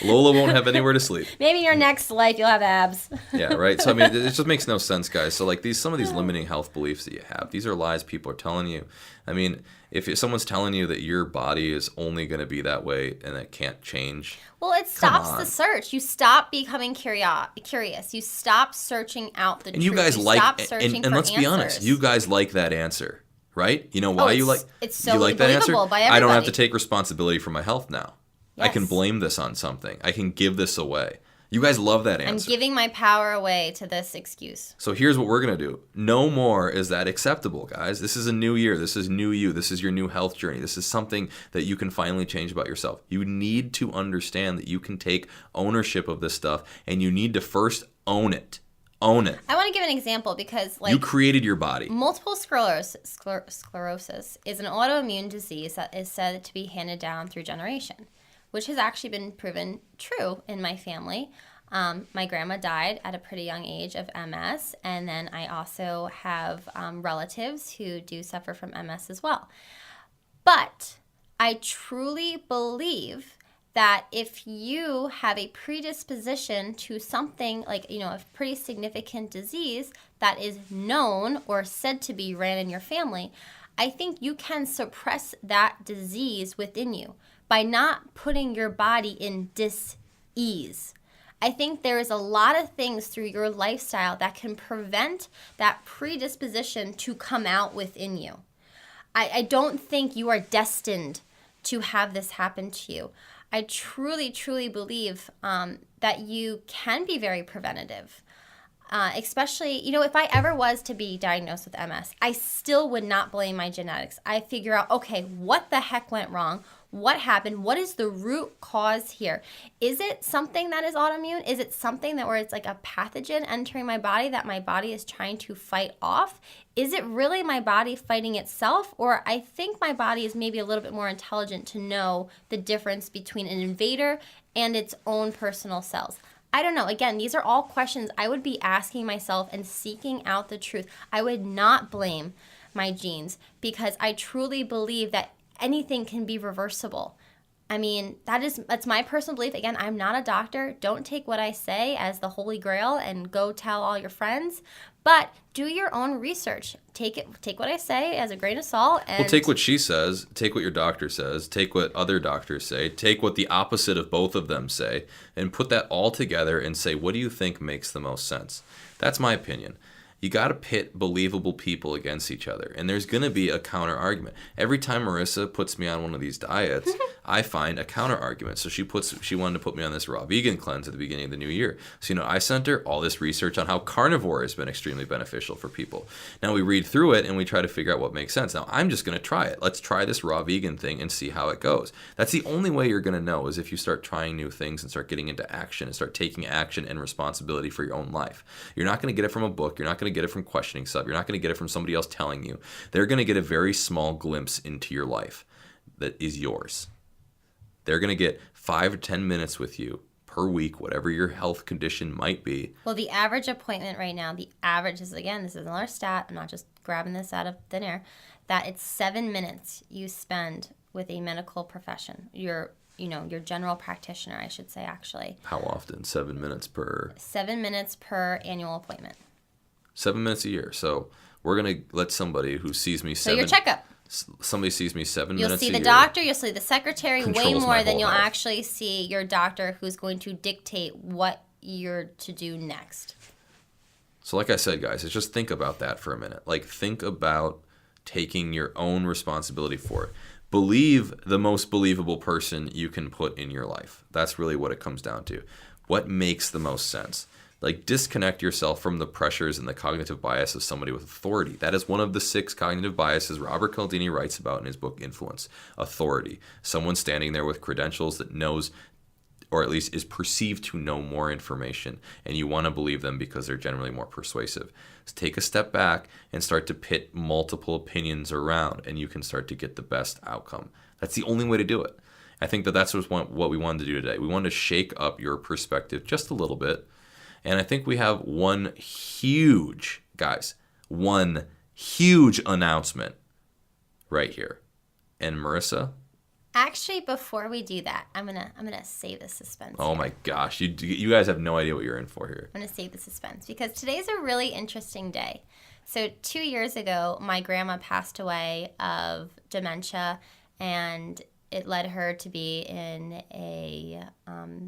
Lola won't have anywhere to sleep. Maybe in your next life you'll have abs. Yeah, right. So I mean, it just makes no sense, guys. So like some of these limiting health beliefs that you have, these are lies people are telling you. I mean, if someone's telling you that your body is only going to be that way and it can't change, Well, it stops on. the search. You stop becoming curious. You stop searching out the and truth. you guys stop like, searching and for let's be honest, answers. you guys like that answer, right? You know why you like? it's you so like that answer? believable by I don't have everybody. to take responsibility for my health now. I can Yes. blame this on something. I can give this away. You guys love that I'm answer. giving my power away to this excuse. So here's what we're going to do. No more is that acceptable, guys. This is a new year. This is new you. This is your new health journey. This is something that you can finally change about yourself. You need to understand that you can take ownership of this stuff, and you need to first own it. Own it. I want to give an example because, You created your body. multiple sclerosis is an autoimmune disease that is said to be handed down through generation, which has actually been proven true in my family. My grandma died at a pretty young age of MS, and then I also have relatives who do suffer from MS as well. But I truly believe that if you have a predisposition to something like, a pretty significant disease that is known or said to be ran in your family, I think you can suppress that disease within you by not putting your body in dis-ease. I think there is a lot of things through your lifestyle that can prevent that predisposition to come out within you. I don't think you are destined to have this happen to you. I truly, truly believe that you can be very preventative. Especially, if I ever was to be diagnosed with MS, I still would not blame my genetics. I figure out, okay, what the heck went wrong? What happened? What is the root cause here? Is it something that is autoimmune? Is it something where it's like a pathogen entering my body that my body is trying to fight off? Is it really my body fighting itself? Or I think my body is maybe a little bit more intelligent to know the difference between an invader and its own personal cells. I don't know. Again, these are all questions I would be asking myself and seeking out the truth. I would not blame my genes because I truly believe that anything can be reversible. I mean, that's my personal belief. Again, I'm not a doctor. Don't take what I say as the holy grail and go tell all your friends. But do your own research. Take what I say as a grain of salt. And Well, take what she says, take what your doctor says, take what other doctors say, take what the opposite of both of them say, and put that all together and say, what do you think makes the most sense? That's my opinion. You got to pit believable people against each other, and there's going to be a counter argument. Every time Marissa puts me on one of these diets, I find a counter argument. So she wanted to put me on this raw vegan cleanse at the beginning of the new year. So, I sent her all this research on how carnivore has been extremely beneficial for people. Now we read through it and we try to figure out what makes sense. Now I'm just going to try it. Let's try this raw vegan thing and see how it goes. That's the only way you're going to know is if you start trying new things and start getting into action and start taking action and responsibility for your own life. You're not going to get it from a book. You're not going to get it from questioning stuff. You're not going to get it from somebody else telling you. They're going to get a very small glimpse into your life that is yours. They're going to get 5 to 10 minutes with you per week, whatever your health condition might be. Well, the average appointment right now, this is another stat, I'm not just grabbing this out of thin air, that it's 7 minutes you spend with a medical profession. Your general practitioner, I should say, actually. How often? 7 minutes per? 7 minutes per annual appointment. 7 minutes a year. So we're going to let somebody who sees me So your checkup. Somebody sees me 7 You'll minutes a see year. the doctor, you'll see the secretary way Controls more my than whole you'll health. actually see your doctor who's going to dictate what you're to do next. So like I said, guys, just think about that for a minute. Like, think about taking your own responsibility for it. Believe the most believable person you can put in your life. That's really what it comes down to. What makes the most sense? Like, disconnect yourself from the pressures and the cognitive bias of somebody with authority. That is one of the 6 cognitive biases Robert Cialdini writes about in his book Influence. Authority. Someone standing there with credentials that knows, or at least is perceived to know more information, and you want to believe them because they're generally more persuasive. So take a step back and start to pit multiple opinions around, and you can start to get the best outcome. That's the only way to do it. I think that that's what we wanted to do today. We wanted to shake up your perspective just a little bit. And I think we have one huge announcement right here. And Marissa? Actually, before we do that, I'm gonna save the suspense. Oh my gosh, you guys have no idea what you're in for here. I'm gonna save the suspense because today's a really interesting day. So 2 years ago, my grandma passed away of dementia, and it led her to be in a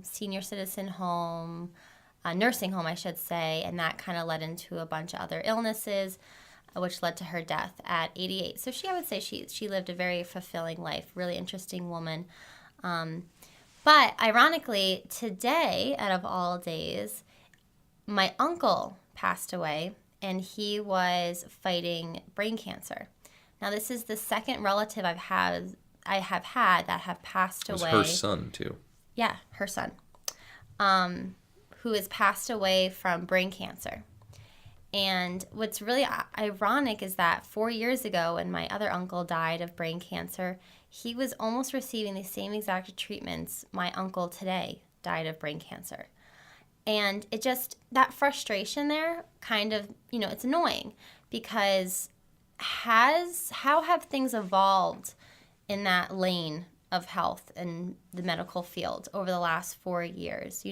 senior citizen home, a nursing home, I should say, and that kind of led into a bunch of other illnesses, which led to her death at 88. So I would say she lived a very fulfilling life, really interesting woman. But ironically, today, out of all days, my uncle passed away, and he was fighting brain cancer. Now, this is the second relative I have had that have passed away. It was her son, too. Yeah, her son, who has passed away from brain cancer. And what's really ironic is that 4 years ago, when my other uncle died of brain cancer, he was almost receiving the same exact treatments my uncle today died of brain cancer. And it just, that frustration there kind of, it's annoying because how have things evolved in that lane of health and the medical field over the last 4 years?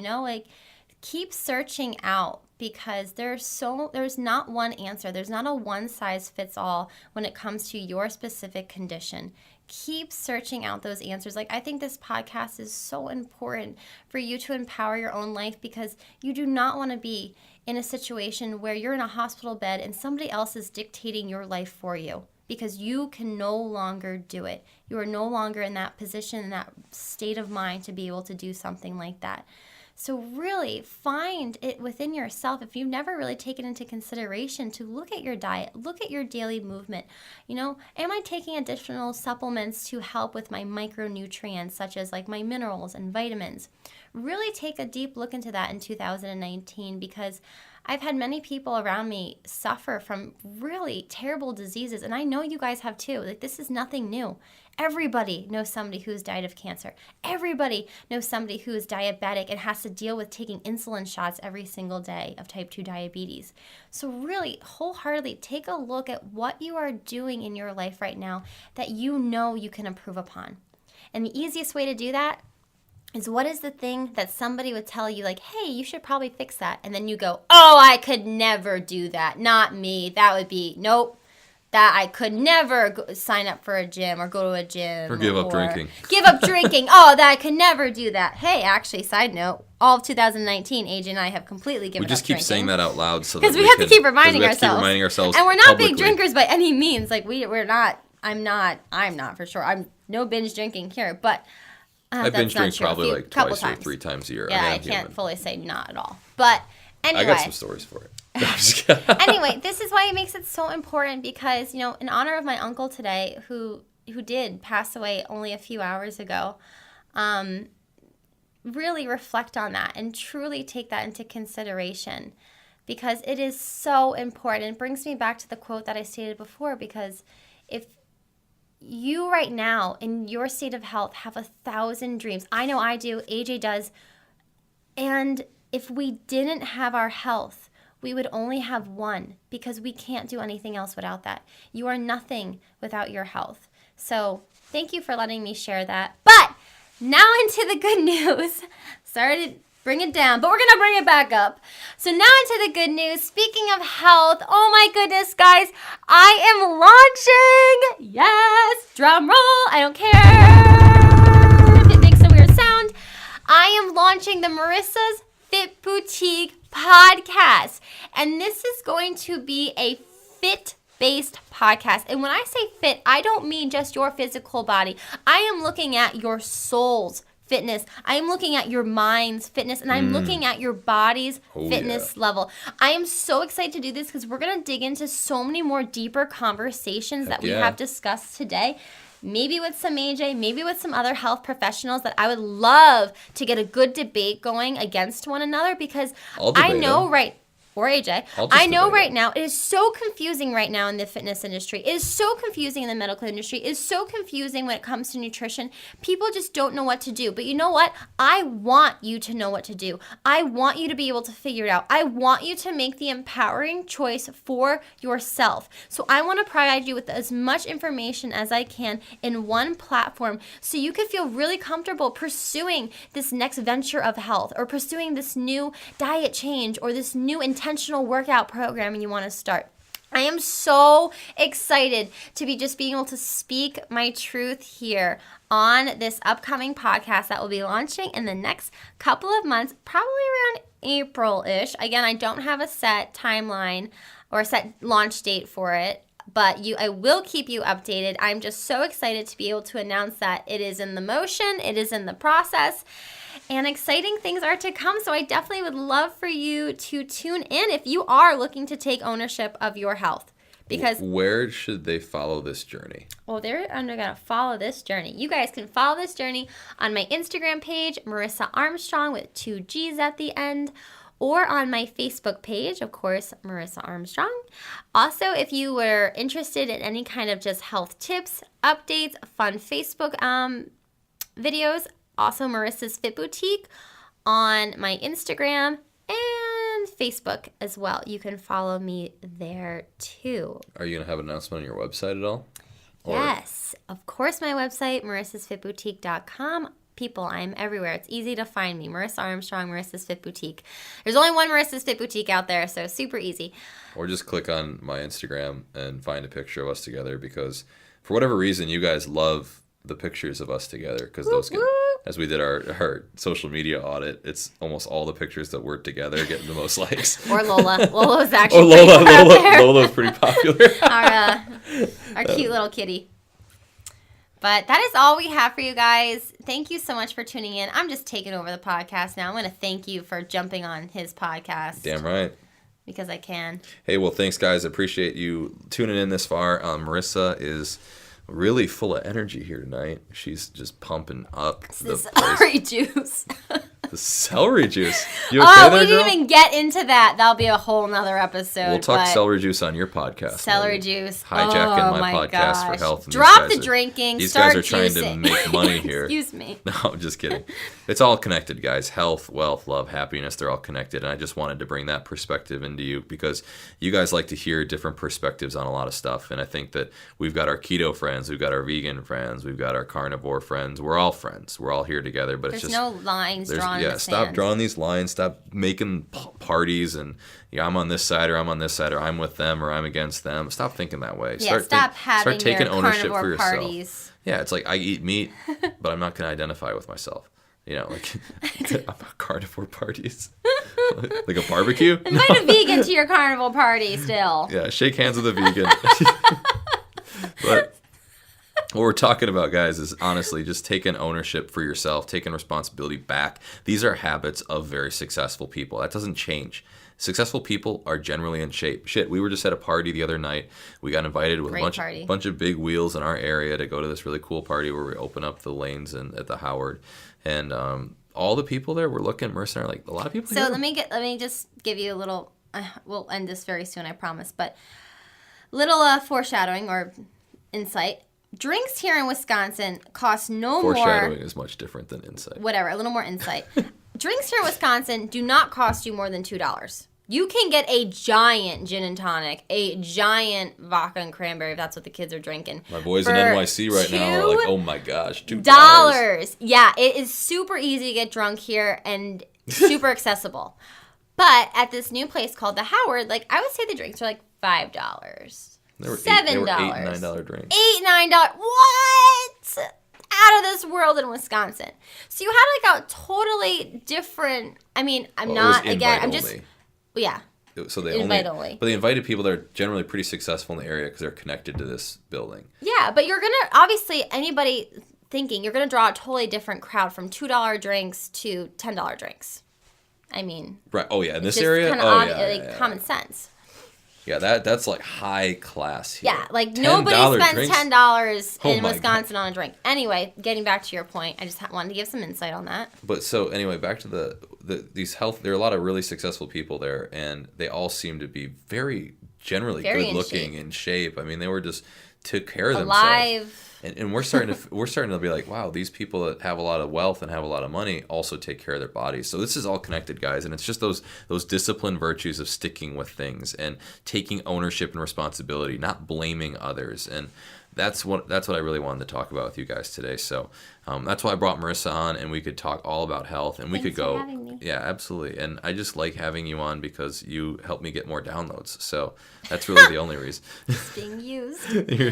Keep searching out because there's not one answer. There's not a one size fits all when it comes to your specific condition. Keep searching out those answers. I think this podcast is so important for you to empower your own life because you do not want to be in a situation where you're in a hospital bed and somebody else is dictating your life for you because you can no longer do it. You are no longer in that position, in that state of mind to be able to do something like that. So really find it within yourself, if you've never really taken into consideration, to look at your diet, look at your daily movement. Am I taking additional supplements to help with my micronutrients, such as my minerals and vitamins? Really take a deep look into that in 2019 because I've had many people around me suffer from really terrible diseases, and I know you guys have too. This is nothing new. Everybody knows somebody who's died of cancer. Everybody knows somebody who is diabetic and has to deal with taking insulin shots every single day of type 2 diabetes. So really, wholeheartedly, take a look at what you are doing in your life right now that you know you can improve upon. And the easiest way to do that is, what is the thing that somebody would tell you, hey, you should probably fix that. And then you go, oh, I could never do that. Not me. That would be, nope. That I could never sign up for a gym or go to a gym. Or give up drinking. Give up drinking. Oh, that I could never do that. Hey, actually, side note, all of 2019, AJ and I have completely given up drinking. We just keep saying that out loud so that because we have to keep reminding ourselves. And we're not publicly. Big drinkers by any means. We're not. I'm not for sure. I'm no binge drinking here, but I binge drink probably twice or 3 times a year. Yeah, I can't fully say not at all. But anyway. I got some stories for it. Anyway, this is why it makes it so important because, in honor of my uncle today, who did pass away only a few hours ago, really reflect on that and truly take that into consideration because it is so important. It brings me back to the quote that I stated before, because if you right now in your state of health have 1,000 dreams, I know I do, AJ does, and if we didn't have our health, we would only have one because we can't do anything else without that. You are nothing without your health. So thank you for letting me share that. But now into the good news. Sorry to bring it down, but we're going to bring it back up. So now into the good news. Speaking of health, oh my goodness, guys, I am launching, yes, drum roll, I don't care if it makes a weird sound. I am launching the Marissa's Fit Boutique podcast, and this is going to be a fit-based podcast. And when I say fit, I don't mean just your physical body. I am looking at your soul's fitness. I am looking at your mind's fitness, and I'm looking at your body's fitness level. I am so excited to do this because we're going to dig into so many more deeper conversations that we have discussed today. Maybe with some AJ, maybe with some other health professionals that I would love to get a good debate going against one another, because I know or AJ, I know right now it is so confusing right now in the fitness industry. It is so confusing in the medical industry. It is so confusing when it comes to nutrition. People just don't know what to do. But you know what? I want you to know what to do. I want you to be able to figure it out. I want you to make the empowering choice for yourself. So I want to provide you with as much information as I can in one platform so you can feel really comfortable pursuing this next venture of health, or pursuing this new diet change, or this new intentional workout program you want to start. I am so excited to be just being able to speak my truth here on this upcoming podcast that will be launching in the next couple of months, probably around April-ish. Again, I don't have a set timeline or a set launch date for it, but I will keep you updated. I'm just so excited to be able to announce that it is in the motion, it is in the process, and exciting things are to come. So I definitely would love for you to tune in if you are looking to take ownership of your health. Because where should they follow this journey? Well, they're going to follow this journey. You guys can follow this journey on my Instagram page, Marissa Armstrong with 2 G's at the end, or on my Facebook page, of course, Marissa Armstrong. Also, if you were interested in any kind of just health tips, updates, fun Facebook videos, also Marissa's Fit Boutique on my Instagram and Facebook as well. You can follow me there too. Are you going to have an announcement on your website at all? Yes, of course, my website, marissasfitboutique.com. People, I'm everywhere. It's easy to find me. Marissa Armstrong, Marissa's Fit Boutique. There's only one Marissa's Fit Boutique out there, so super easy. Or just click on my Instagram and find a picture of us together, because for whatever reason, you guys love the pictures of us together, because those get, as we did our social media audit, it's almost all the pictures that we're together getting the most likes. Or Lola. Lola's actually Lola's pretty popular. Our cute little kitty. But that is all we have for you guys. Thank you so much for tuning in. I'm just taking over the podcast now. I'm going to thank you for jumping on his podcast. Damn right. Because I can. Hey, well, thanks, guys. I appreciate you tuning in this far. Marissa is really full of energy here tonight. She's just pumping up the celery juice. The celery juice. You okay there, we didn't even get into that. That'll be a whole nother episode. We'll talk celery juice on your podcast. Celery juice. Hijacking my podcast for health. And drop the drinking. These guys are trying to make money here. Excuse me. No, I'm just kidding. It's all connected, guys. Health, wealth, love, happiness, they're all connected. And I just wanted to bring that perspective into you, because you guys like to hear different perspectives on a lot of stuff. And I think that we've got our keto friends, we've got our vegan friends, we've got our carnivore friends. We're all friends. We're all here together. But there's it's just no lines drawn in the stop sand. Drawing these lines. Stop making parties and I'm on this side, or I'm on this side, or I'm with them, or I'm against them. Stop thinking that way. Yeah, start taking ownership for yourself. Parties. Yeah, it's like I eat meat, but I'm not going to identify with myself. You know, like I'm at carnivore parties. Like a barbecue? Invite a vegan to your carnival party still. Yeah, shake hands with a vegan. But what we're talking about, guys, is honestly just taking ownership for yourself, taking responsibility back. These are habits of very successful people. That doesn't change. Successful people are generally in shape. Shit, we were just at a party the other night. We got invited with a bunch of big wheels in our area to go to this really cool party where we open up the lanes at the Howard. And all the people there were looking at Marissa and are like, a lot of people here. So let me just give you a little, we'll end this very soon, I promise, but little foreshadowing or insight. Drinks here in Wisconsin cost no more. Foreshadowing is much different than insight. Whatever, a little more insight. Drinks here in Wisconsin do not cost you more than $2. You can get a giant gin and tonic, a giant vodka and cranberry, if that's what the kids are drinking. My boys in NYC right now are like, oh my gosh, $2. Yeah, it is super easy to get drunk here and super accessible. But at this new place called the Howard, like I would say the drinks are like $5. They were $7. $8 and $9 drinks. $8, $9. What? Out of this world in Wisconsin. So you had like a totally different. I mean, I'm not again. I'm just. Yeah. So they only. But they invited people that are generally pretty successful in the area because they're connected to this building. Yeah, but you're gonna obviously anybody thinking, you're going to draw a totally different crowd from $2 drinks to $10 drinks. I mean, right. Oh yeah, in this just area, kind of common sense. Yeah, that's like high class here. Yeah, like nobody spends $10 in Wisconsin God. on a drink. Anyway, getting back to your point, I just wanted to give some insight on that. But so anyway, back to these health. There are a lot of really successful people there, and they all seem to be very generally good looking, in shape. I mean, they were just took care of themselves. And we're starting to be like, wow, these people that have a lot of wealth and have a lot of money also take care of their bodies. So this is all connected, guys, and it's just those discipline virtues of sticking with things and taking ownership and responsibility, not blaming others. And that's what I really wanted to talk about with you guys today. So that's why I brought Marissa on, and we could talk all about health, and we could go. For having me. Yeah, absolutely. And I just like having you on because you help me get more downloads. So that's really the only reason. It's being used.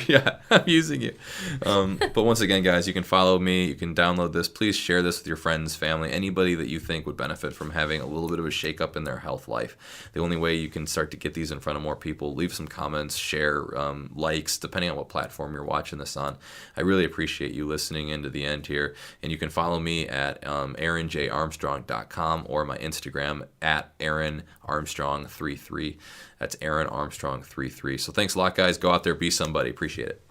Yeah, I'm using you. But once again, guys, you can follow me. You can download this. Please share this with your friends, family, anybody that you think would benefit from having a little bit of a shakeup in their health life. The only way you can start to get these in front of more people, leave some comments, share likes, depending on what platform you're watching this on. I really appreciate you listening into the end here. And you can follow me at AaronJArmstrong.com or my Instagram at AaronArmstrong33. That's Aaron Armstrong 33. So thanks a lot, guys. Go out there, be somebody. Appreciate it.